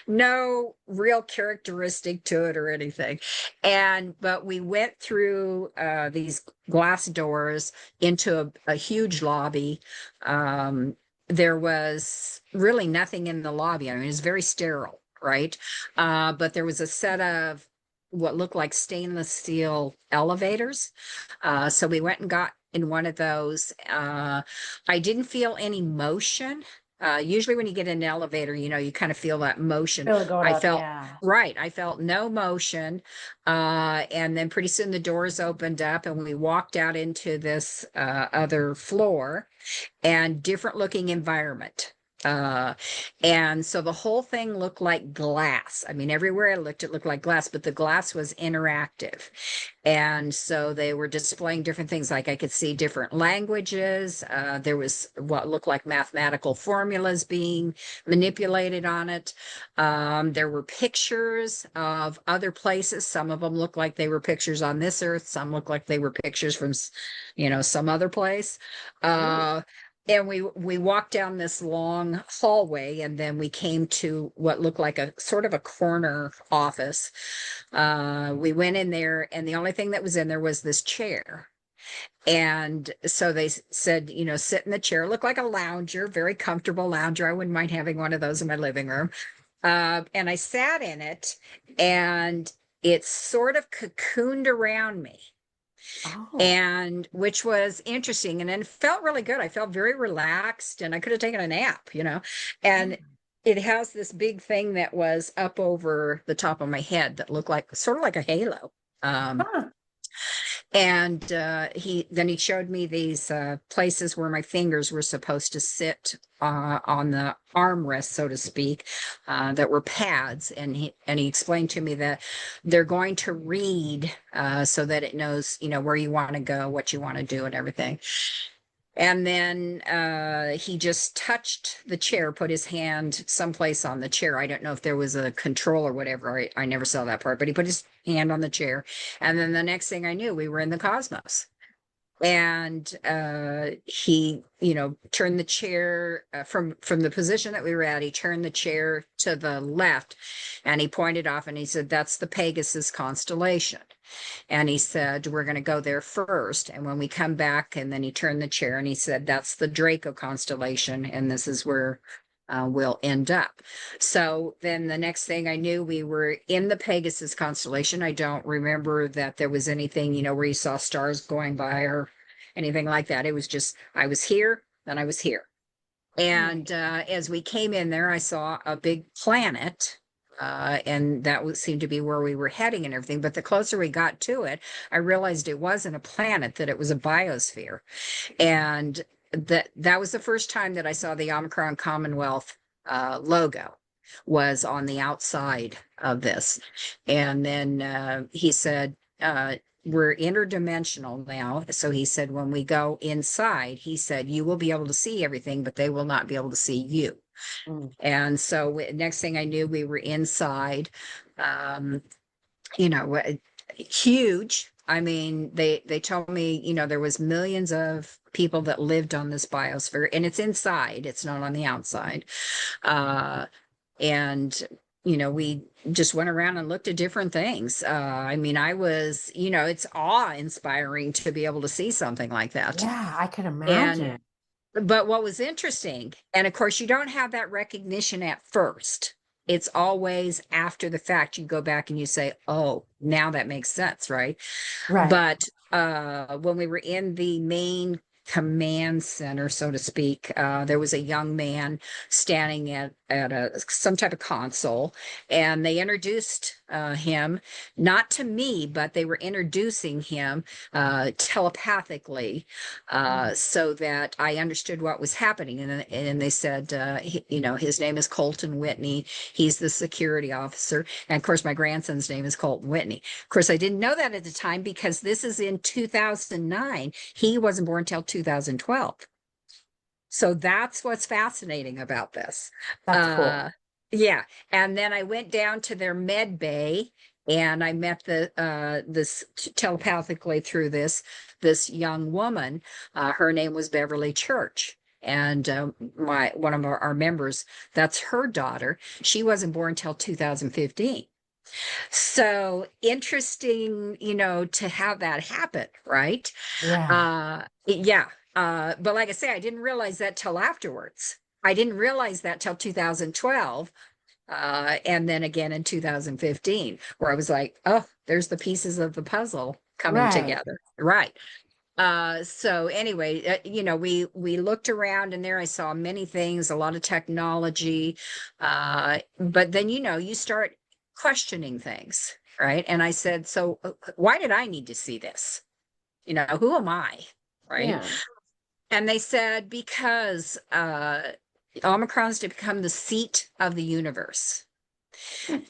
No real characteristic to it or anything. But we went through these glass doors into a huge lobby. There was really nothing in the lobby. I mean, it was very sterile, right? But there was a set of what looked like stainless steel elevators. So we went and got in one of those. I didn't feel any motion. Usually when you get in an elevator, you kind of feel that motion. Feel it going I up. felt Yeah. right. I felt no motion. And then pretty soon the doors opened up and we walked out into this other floor and different looking environment. And so the whole thing looked like glass. I mean, everywhere I looked, it looked like glass, but the glass was interactive. And so they were displaying different things. Like I could see different languages. There was what looked like mathematical formulas being manipulated on it. There were pictures of other places. Some of them looked like they were pictures on this earth. Some looked like they were pictures from, some other place. And we walked down this long hallway, and then we came to what looked like a sort of a corner office. We went in there, and the only thing that was in there was this chair. And so they said, sit in the chair. Looked like a lounger, very comfortable lounger. I wouldn't mind having one of those in my living room. And I sat in it, and it sort of cocooned around me, Oh. and which was interesting, and then felt really good. I felt very relaxed, and I could have taken a nap, Yeah. and it has this big thing that was up over the top of my head that looked like sort of like a halo. Um, Huh. and he showed me these places where my fingers were supposed to sit on the armrest, so to speak, that were pads. And he explained to me that they're going to read so that it knows, where you want to go, what you want to do, and everything. And then he just touched the chair, put his hand someplace on the chair. I don't know if there was a control or whatever. I never saw that part, but he put his hand on the chair. And then the next thing I knew, we were in the cosmos. And he, turned the chair from the position that we were at. He turned the chair to the left, and he pointed off, and he said, "That's the Pegasus constellation." And he said, "We're going to go there first. And when we come back," and then he turned the chair and he said, "That's the Draco constellation. And this is where we'll end up." So then the next thing I knew, we were in the Pegasus constellation. I don't remember that there was anything, where you saw stars going by or anything like that. It was just, I was here, then I was here. And as we came in there, I saw a big planet. And that would seem to be where we were heading and everything. But the closer we got to it, I realized it wasn't a planet, that it was a biosphere. And that was the first time that I saw the Omicron Commonwealth logo was on the outside of this. And then he said, we're interdimensional now. So he said, when we go inside, he said, you will be able to see everything, but they will not be able to see you. Mm. And so next thing I knew, we were inside, huge. I mean, they told me, there was millions of people that lived on this biosphere, and it's inside, it's not on the outside. And we just went around and looked at different things. I mean, I was, it's awe-inspiring to be able to see something like that. Yeah, I could And imagine. but what was interesting, and of course, you don't have that recognition at first. It's always after the fact. You go back and you say, "Oh, now that makes sense," right? Right. But when we were in the main command center, so to speak, there was a young man standing at some type of console, and they introduced him, not to me, but they were introducing him telepathically, so that I understood what was happening. And they said, his name is Colton Whitney. He's the security officer. And of course, my grandson's name is Colton Whitney. Of course, I didn't know that at the time because this is in 2009. He wasn't born until 2012. So that's what's fascinating about this. That's cool. Yeah. And then I went down to their med bay, and I met this telepathically through this young woman. Her name was Beverly Church. And one of our members, that's her daughter. She wasn't born until 2015. So interesting, to have that happen, right? Yeah. Yeah. But like I say, I didn't realize that till afterwards. I didn't realize that till 2012. And then again in 2015, where I was like, oh, there's the pieces of the puzzle coming Right. together. Right. So anyway, we looked around, and there I saw many things, a lot of technology. But then, you start questioning things, right? And I said, so why did I need to see this? Who am I? Right. Yeah. And they said, because Omicron's to become the seat of the universe.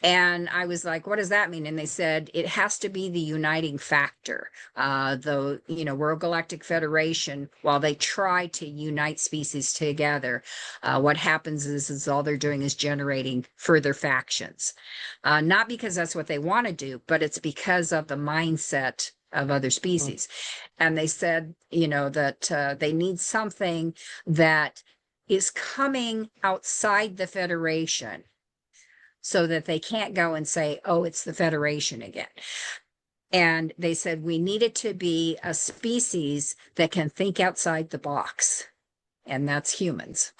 And I was like, what does that mean? And they said, it has to be the uniting factor. The World Galactic Federation, while they try to unite species together, what happens is all they're doing is generating further factions. Not because that's what they want to do, but it's because of the mindset of other Mm. species. And they said, that they need something that is coming outside the Federation, so that they can't go and say, oh, it's the Federation again. And they said, we need it to be a species that can think outside the box. and that's humans.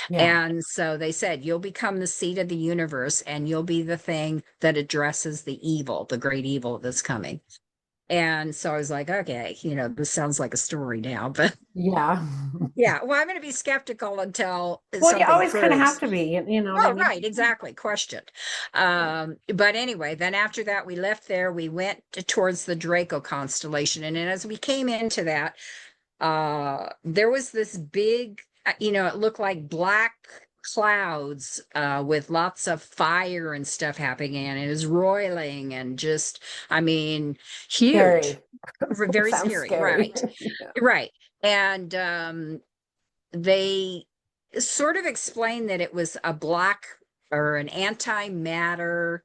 Yeah. And so they said, you'll become the seed of the universe, and you'll be the thing that addresses the evil, the great evil that's coming. And so I was like, okay, this sounds like a story now, but Yeah. yeah, well, I'm going to be skeptical until Well, you something always kind of have proves. to be, you know what I Oh, mean? right, exactly. Questioned. But anyway, then after that, we left there, we went towards the Draco constellation. And then as we came into that, there was this big, it looked like black clouds with lots of fire and stuff happening, and it was roiling and just, I mean, huge, Scary. very Sounds scary. scary. Right, Yeah. right. And they sort of explained that it was a black or an antimatter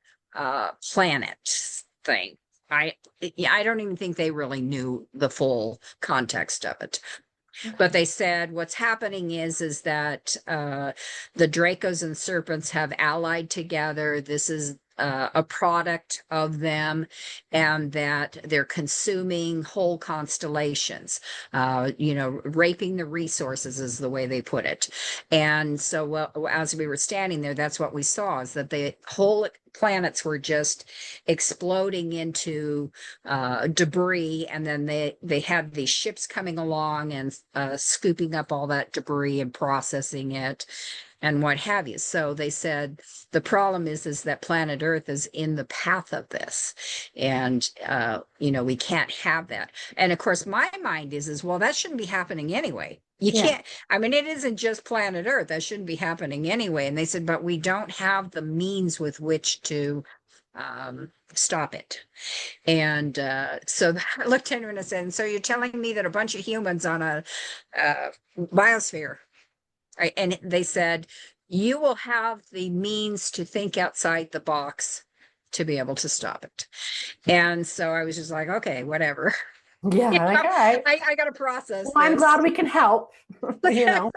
planet thing. I don't even think they really knew the full context of it. But they said what's happening is that the Dracos and serpents have allied together. This is a product of them, and that they're consuming whole constellations, raping the resources is the way they put it. And so as we were standing there, that's what we saw, is that the whole planets were just exploding into debris, and then they had these ships coming along and scooping up all that debris and processing it and what have you. So they said the problem is that planet Earth is in the path of this, and we can't have that. And of course, my mind is well, that shouldn't be happening anyway. You Yeah. can't, I mean, it isn't just planet Earth. That shouldn't be happening anyway. And they said, but we don't have the means with which to stop it. And so I looked at him and I said, so you're telling me that a bunch of humans on a biosphere, right? And they said, you will have the means to think outside the box to be able to stop it. And so I was just like, okay, whatever. Yeah. Like, all right. I got to process Well, I'm this. glad we can help, you know.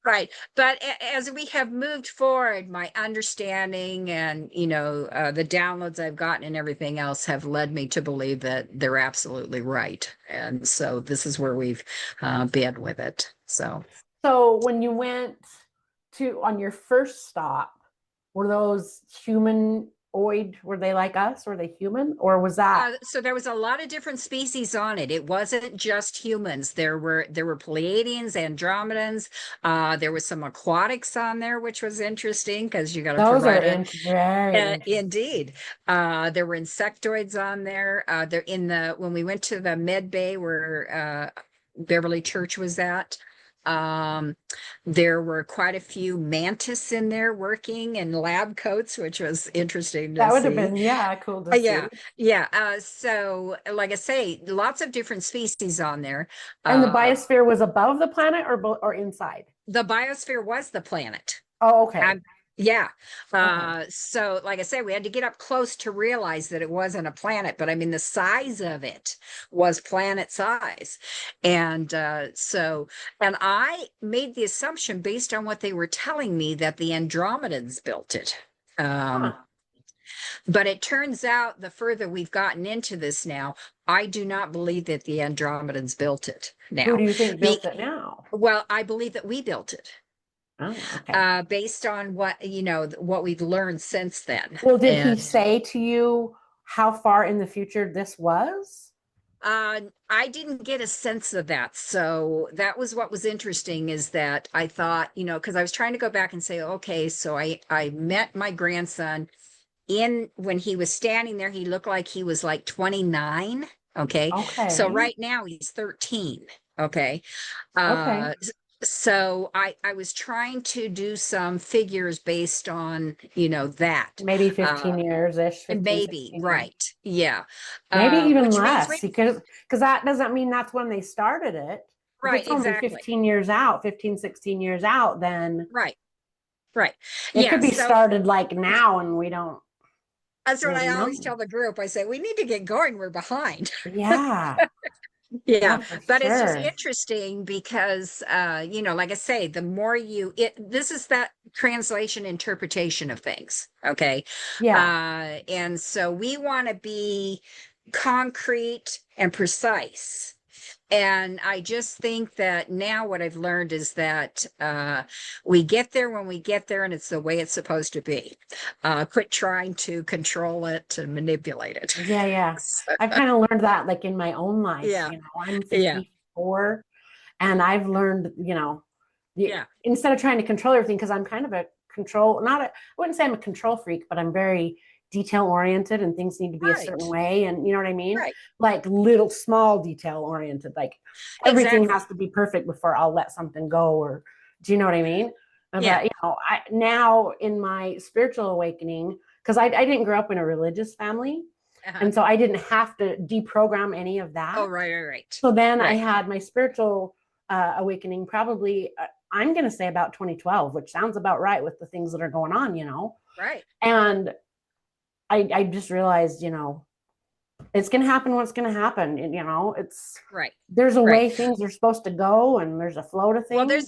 Right. But as we have moved forward, my understanding and, the downloads I've gotten and everything else have led me to believe that they're absolutely right. And so this is where we've been with it. So When you went on your first stop, were those humanoid? Were they like us? Were they human? Or was that? so there was a lot of different species on it. It wasn't just humans. There were Pleiadians, Andromedans. There was some aquatics on there, which was interesting because you got to Those are provide very interesting. indeed. There were insectoids on there. When we went to the med bay where Beverly Church was at, there were quite a few mantis in there working in lab coats, which was interesting to That would see. have been, yeah, cool to Yeah, see. yeah. So, like I say, lots of different species on there. And the biosphere was above the planet or inside? The biosphere was the planet. Oh, okay. Yeah. Okay. So like I said, we had to get up close to realize that it wasn't a planet, but I mean, the size of it was planet size. And and I made the assumption based on what they were telling me that the Andromedans built it. Huh. But it turns out the further we've gotten into this now, I do not believe that the Andromedans built it Who now. do you think built it now? Well, I believe that we built it. Oh, okay. Based on what we've learned since then. Well, did he And say to you how far in the future this was? I didn't get a sense of that. So that was what was interesting, is that I thought, because I was trying to go back and say, okay, so I met my grandson when he was standing there, he looked like he was like 29. Okay. So Okay. right now he's 13. Okay. Okay. So I was trying to do some figures based on, that. Maybe 15 years-ish, 15, Maybe, 16 years. right. Yeah. Maybe even Which means less, because that doesn't mean that's when they started it. If right, it's only exactly. 15 years out, 15, 16 years out, then Right. Right. it Yeah. could be So started like now and we don't that's what really I always know. tell the group. I say, we need to get going. We're behind. Yeah. Yeah, Yeah, for but it's just sure. interesting because like I say, the more this is that translation interpretation of things. Okay. Yeah. And so we want to be concrete and precise. And I just think that now what I've learned is that we get there when we get there, and it's the way it's supposed to be. Quit trying to control it and manipulate it. Yeah. I've kind of learned that like in my own life. Yeah. You know, I'm Yeah. 54 and I've learned, Yeah. instead of trying to control everything, because I'm kind of a control, not a, I wouldn't say I'm a control freak, but I'm very detail oriented and things need to be a certain Right. way. And you know what I mean? Right. Like little small detail oriented, like everything Exactly. has to be perfect before I'll let something go. Or do you know what I mean? Yeah. But I now in my spiritual awakening, because I didn't grow up in a religious family. Uh-huh. And so I didn't have to deprogram any of that. Oh, right. So then I Right. had my spiritual awakening probably, I'm going to say about 2012, which sounds about right with the things that are going on, Right. And I just realized, it's going to happen what's going to happen. And, it's Right. there's a Right. way things are supposed to go and there's a flow to things. Well,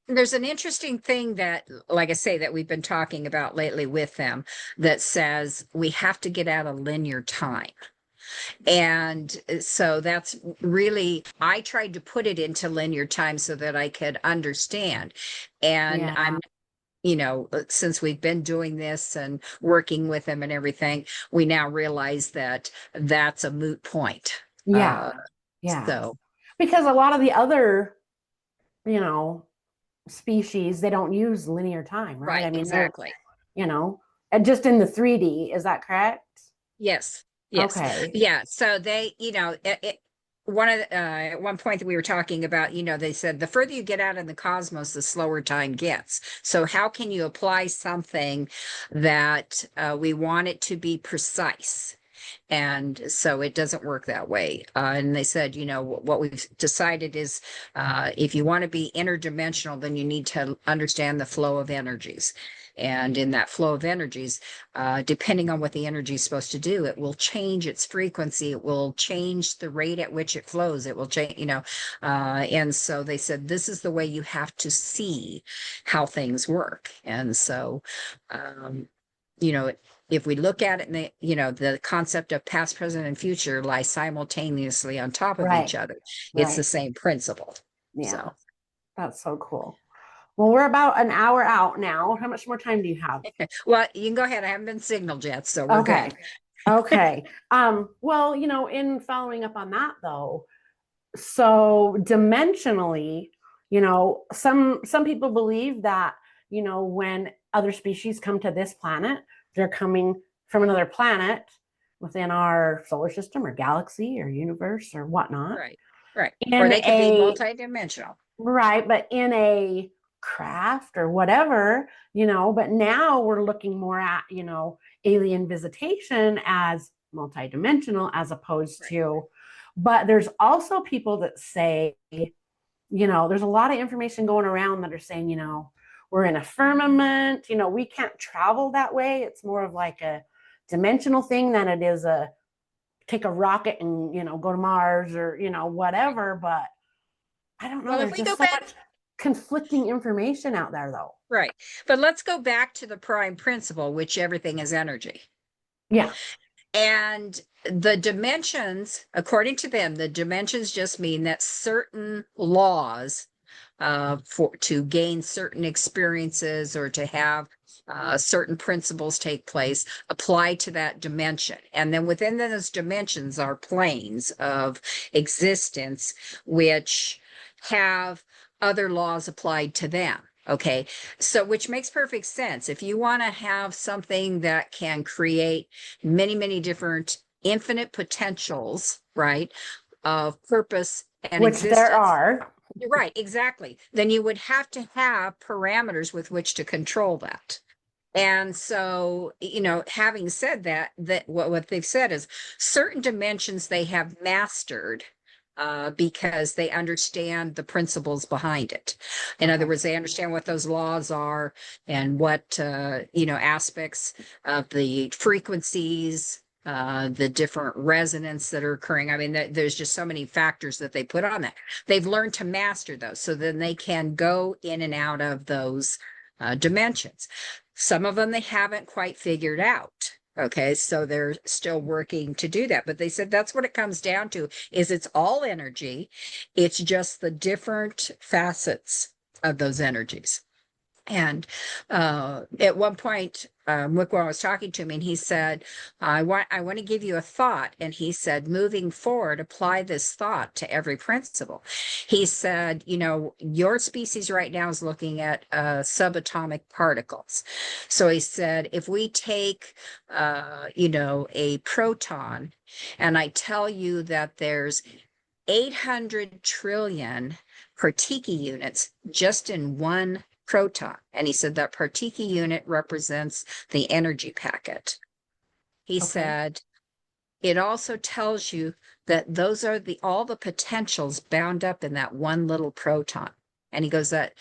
there's an interesting thing that, like I say, that we've been talking about lately with them that says we have to get out of linear time. And so that's really, I tried to put it into linear time so that I could understand. And Yeah. I'm, since we've been doing this and working with them and everything, we now realize that that's a moot point. Yeah. So, because a lot of the other, species, they don't use linear time, right? I mean, exactly. And just in the 3D, is that correct? Yes. Okay. Yeah. So they, at one point that we were talking about, they said the further you get out in the cosmos, the slower time gets. So how can you apply something that we want it to be precise? And so it doesn't work that way. And they said, what we've decided is if you want to be interdimensional, then you need to understand the flow of energies. And in that flow of energies, depending on what the energy is supposed to do, it will change its frequency. It will change the rate at which it flows. It will change, and so they said, this is the way you have to see how things work. And so, if we look at it, and the concept of past, present, and future lie simultaneously on top of each other. It's the same principle. Yeah. So. That's so cool. Well, we're about an hour out now. How much more time do you have? Well, you can go ahead. I haven't been signaled yet, so we're okay. good. Okay. Well, in following up on that though, so dimensionally, some people believe that, when other species come to this planet, they're coming from another planet within our solar system or galaxy or universe or whatnot. Right. Or they could be multidimensional. Right. But in a craft or whatever, but now we're looking more at, alien visitation as multidimensional as opposed to, but there's also people that say, there's a lot of information going around that are saying, we're in a firmament, we can't travel that way. It's more of like a dimensional thing than it is take a rocket and, go to Mars or, whatever. But I don't know. Well, there's just so much conflicting information out there though. Right. But let's go back to the prime principle, which everything is energy. Yeah. And the dimensions, according to them, the dimensions just mean that certain laws to gain certain experiences or to have certain principles take place apply to that dimension. And then within those dimensions are planes of existence, which have other laws applied to them. Okay, so which makes perfect sense. If you want to have something that can create many, many different infinite potentials, right, of purpose and which existence. There are. Right, exactly. Then you would have to have parameters with which to control that. And so, having said that what they've said is certain dimensions they have mastered because they understand the principles behind it. In other words, they understand what those laws are and what, aspects of the frequencies, the different resonance that are occurring. I mean, there's just so many factors that they put on that. They've learned to master those so then they can go in and out of those dimensions. Some of them they haven't quite figured out. Okay, so they're still working to do that, but they said that's what it comes down to, is it's all energy. It's just the different facets of those energies. And at one point, Wickwell was talking to me and he said, I want to give you a thought. And he said, moving forward, apply this thought to every principle. He said, you know, your species right now is looking at subatomic particles. So he said, if we take, you know, a proton and I tell you that there's 800 trillion Partiki units just in one proton. And he said that Partiki unit represents the energy packet. He said, it also tells you that those are all the potentials bound up in that one little proton. And he goes, that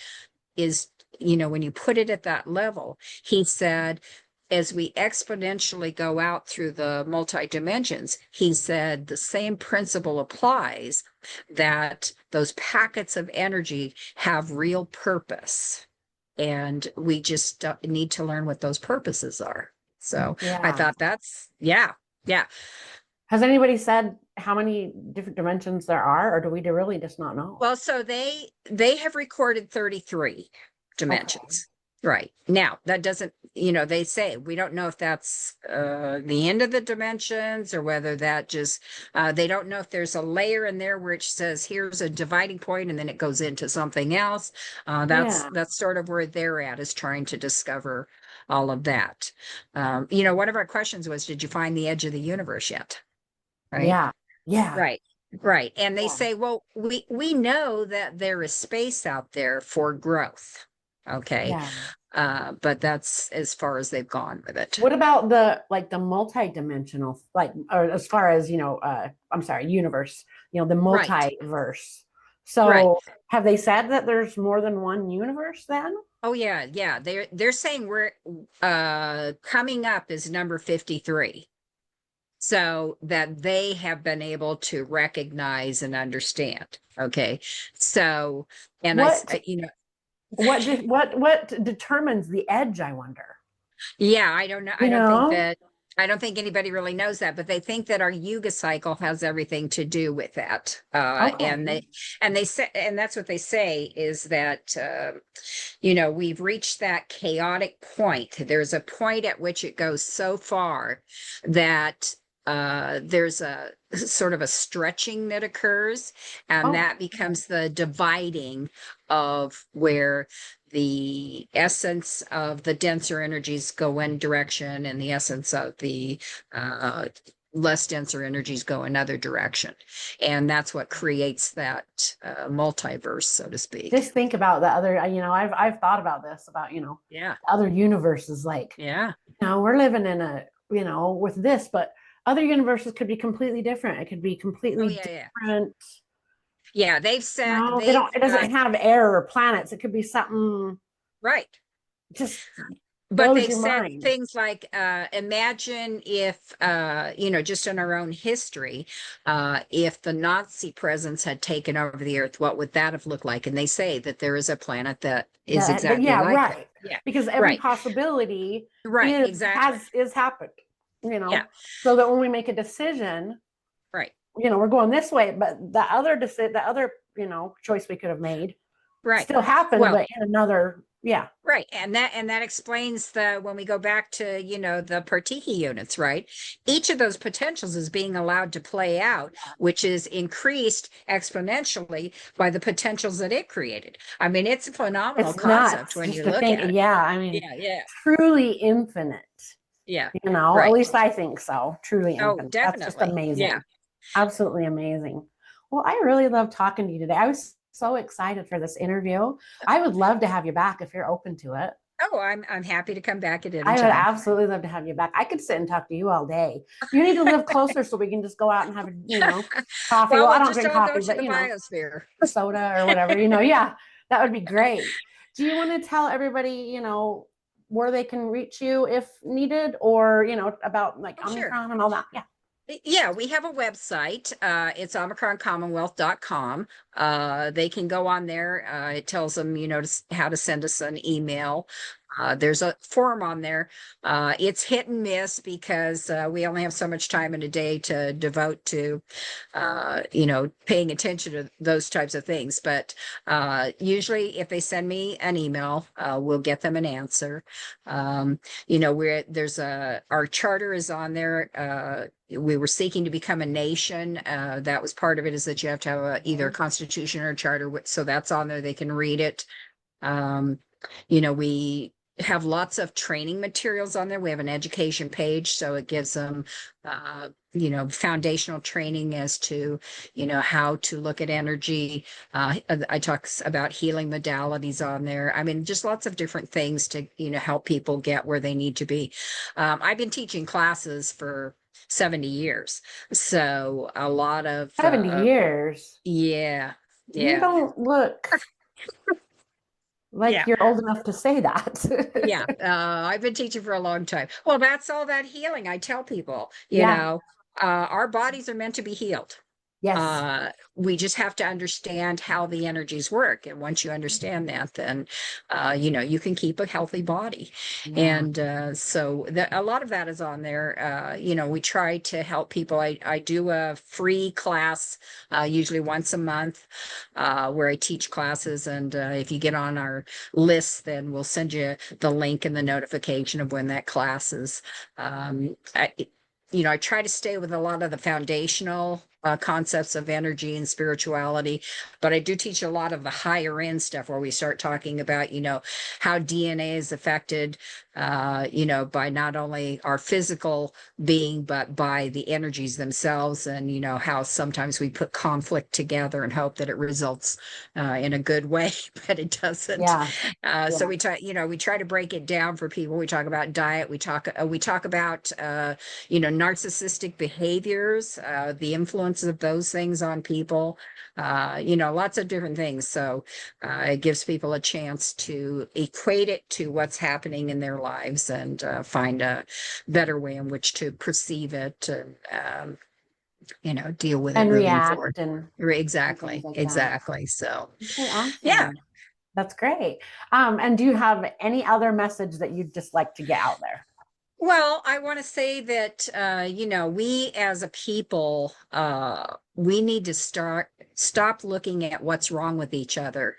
is, you know, when you put it at that level, he said, as we exponentially go out through the multi-dimensions, he said the same principle applies, that those packets of energy have real purpose. And we just need to learn what those purposes are. So I thought that's, yeah. Has anybody said how many different dimensions there are, or do we really just not know? Well, so they have recorded 33 dimensions. Right. Now, that doesn't, you know, they say, we don't know if that's the end of the dimensions or whether that just, they don't know if there's a layer in there where it says, here's a dividing point and then it goes into something else. That's sort of where they're at, is trying to discover all of that. You know, one of our questions was, did you find the edge of the universe yet? Right. Yeah. Right. And they say, well, we know that there is space out there for growth. Okay. But that's as far as they've gone with it. What about the multi-dimensional, or as far as, you know, I'm sorry, universe, you know, the multiverse. So have they said that there's more than one universe then? Oh yeah. They're saying we're coming up is number 53. So that they have been able to recognize and understand. Okay. So, and you know, what determines the edge, I wonder? Yeah, I don't know. I don't think anybody really knows that, but they think that our Yuga cycle has everything to do with that. And they say, and that's what they say, is that you know, we've reached that chaotic point. There's a point at which it goes so far that there's a sort of a stretching that occurs, and that becomes the dividing of where the essence of the denser energies go one direction and the essence of the less denser energies go another direction. And that's what creates that multiverse, so to speak. Just think about the other, you know, I've thought about this, about, you know, other universes, like, you know, we're living in a, you know, with this, but other universes could be completely different. It could be completely different. Yeah, they've said, no, they don't, it doesn't have air or planets. It could be something just but they've said things like, imagine if, you know, just in our own history, if the Nazi presence had taken over the earth, what would that have looked like? And they say that there is a planet that is exactly like that. Yeah, because every possibility has happened, you know, so that when we make a decision, you know, we're going this way, but the other, you know, choice we could have made still happened, but in another, and that explains when we go back to, you know, the Partiki units, right? Each of those potentials is being allowed to play out, which is increased exponentially by the potentials that it created. I mean, it's a phenomenal concept when you look at it. I mean, truly infinite. You know, at least I think so. Truly infinite. Definitely. That's just amazing. Absolutely amazing. Well, I really love talking to you today. I was so excited for this interview. I would love to have you back if you're open to it. Oh, I'm happy to come back at any time. I would absolutely love to have you back. I could sit and talk to you all day. You need to live closer so we can just go out and have a, you know, coffee. Well, I don't drink coffee, but you know, soda or whatever, you know, that would be great. Do you want to tell everybody, you know, where they can reach you if needed, or, you know, about like Omicron and all that? Yeah, we have a website. It's omicroncommonwealth.com. They can go on there. It tells them, you know, how to send us an email. There's a form on there. It's hit and miss because we only have so much time in a day to devote to, paying attention to those types of things. But usually, if they send me an email, we'll get them an answer. Our charter is on there. We were seeking to become a nation. That was part of it, is that you have to have either a constitution or a charter. So that's on there. They can read it. We have lots of training materials on there. We have an education page, so it gives them, foundational training as to, how to look at energy. I talk about healing modalities on there. I mean, just lots of different things to, help people get where they need to be. I've been teaching classes for 70 years. So a lot of 70 years. Yeah. You don't look like you're old enough to say that. Yeah. I've been teaching for a long time. Well, that's all that healing. I tell people, our bodies are meant to be healed. Yes. We just have to understand how the energies work. And once you understand that, then, you can keep a healthy body. Yeah. And so a lot of that is on there. We try to help people. I do a free class, usually once a month, where I teach classes. And if you get on our list, then we'll send you the link and the notification of when that class is. I try to stay with a lot of the foundational concepts of energy and spirituality, but I do teach a lot of the higher end stuff where we start talking about, how DNA is affected, by not only our physical being, but by the energies themselves, and, how sometimes we put conflict together and hope that it results in a good way, but it doesn't. Yeah. So we try to break it down for people. We talk about diet. We talk about, narcissistic behaviors, the influence of those things on people, lots of different things. So it gives people a chance to equate it to what's happening in their lives and find a better way in which to perceive it and, deal with And it moving react forward. and Exactly. like Exactly. So, okay, awesome. yeah. That's great. And do you have any other message that you'd just like to get out there? Well, I want to say that, we as a people, we need to stop looking at what's wrong with each other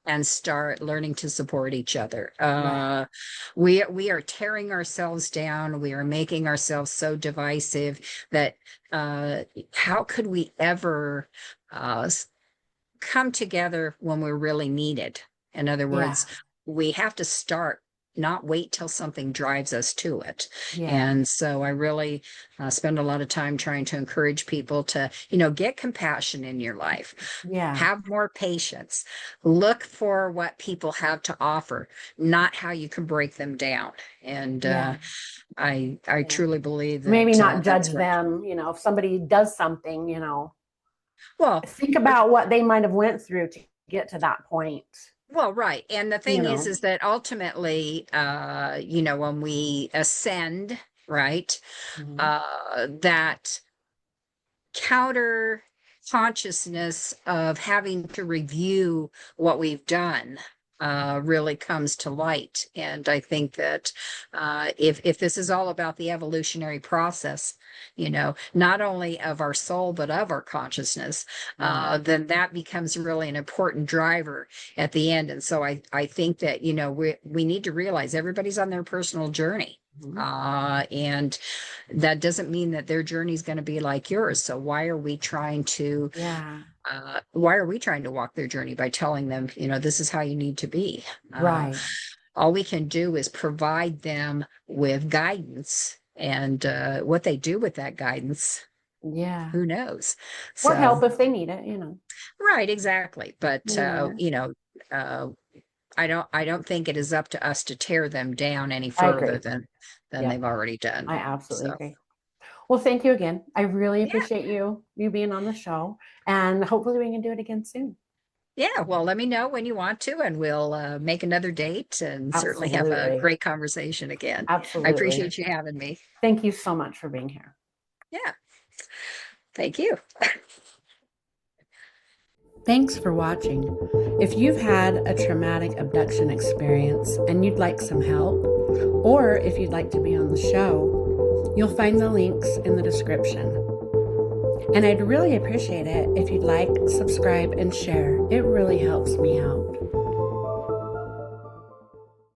and start learning to support each other. Right. We are tearing ourselves down. We are making ourselves so divisive that how could we ever come together when we're really needed? In other words, we have to start, not wait till something drives us to it. And so I really spend a lot of time trying to encourage people to, get compassion in your life. Have more patience. Look for what people have to offer, not how you can break them down. And I truly believe that maybe not judge them, if somebody does something, well, think about what they might have went through to get to that point. Well, right. And the thing is that ultimately, when we ascend, right, that counter consciousness of having to review what we've done really comes to light. And I think that if this is all about the evolutionary process, not only of our soul, but of our consciousness, then that becomes really an important driver at the end. And so I think that, we need to realize everybody's on their personal journey. And that doesn't mean that their journey is going to be like yours. So why are we trying to walk their journey by telling them, this is how you need to be? Right. All we can do is provide them with guidance, and what they do with that guidance, who knows? Or help if they need it, Right, exactly. But I don't think it is up to us to tear them down any further than they've already done. I absolutely agree. Well, thank you again. I really appreciate you being on the show, and hopefully we can do it again soon. Yeah, well, let me know when you want to, and we'll make another date and certainly have a great conversation again. Absolutely. I appreciate you having me. Thank you so much for being here. Yeah. Thank you. Thanks for watching. If you've had a traumatic abduction experience and you'd like some help, or if you'd like to be on the show, you'll find the links in the description. And I'd really appreciate it if you'd like, subscribe, and share. It really helps me out.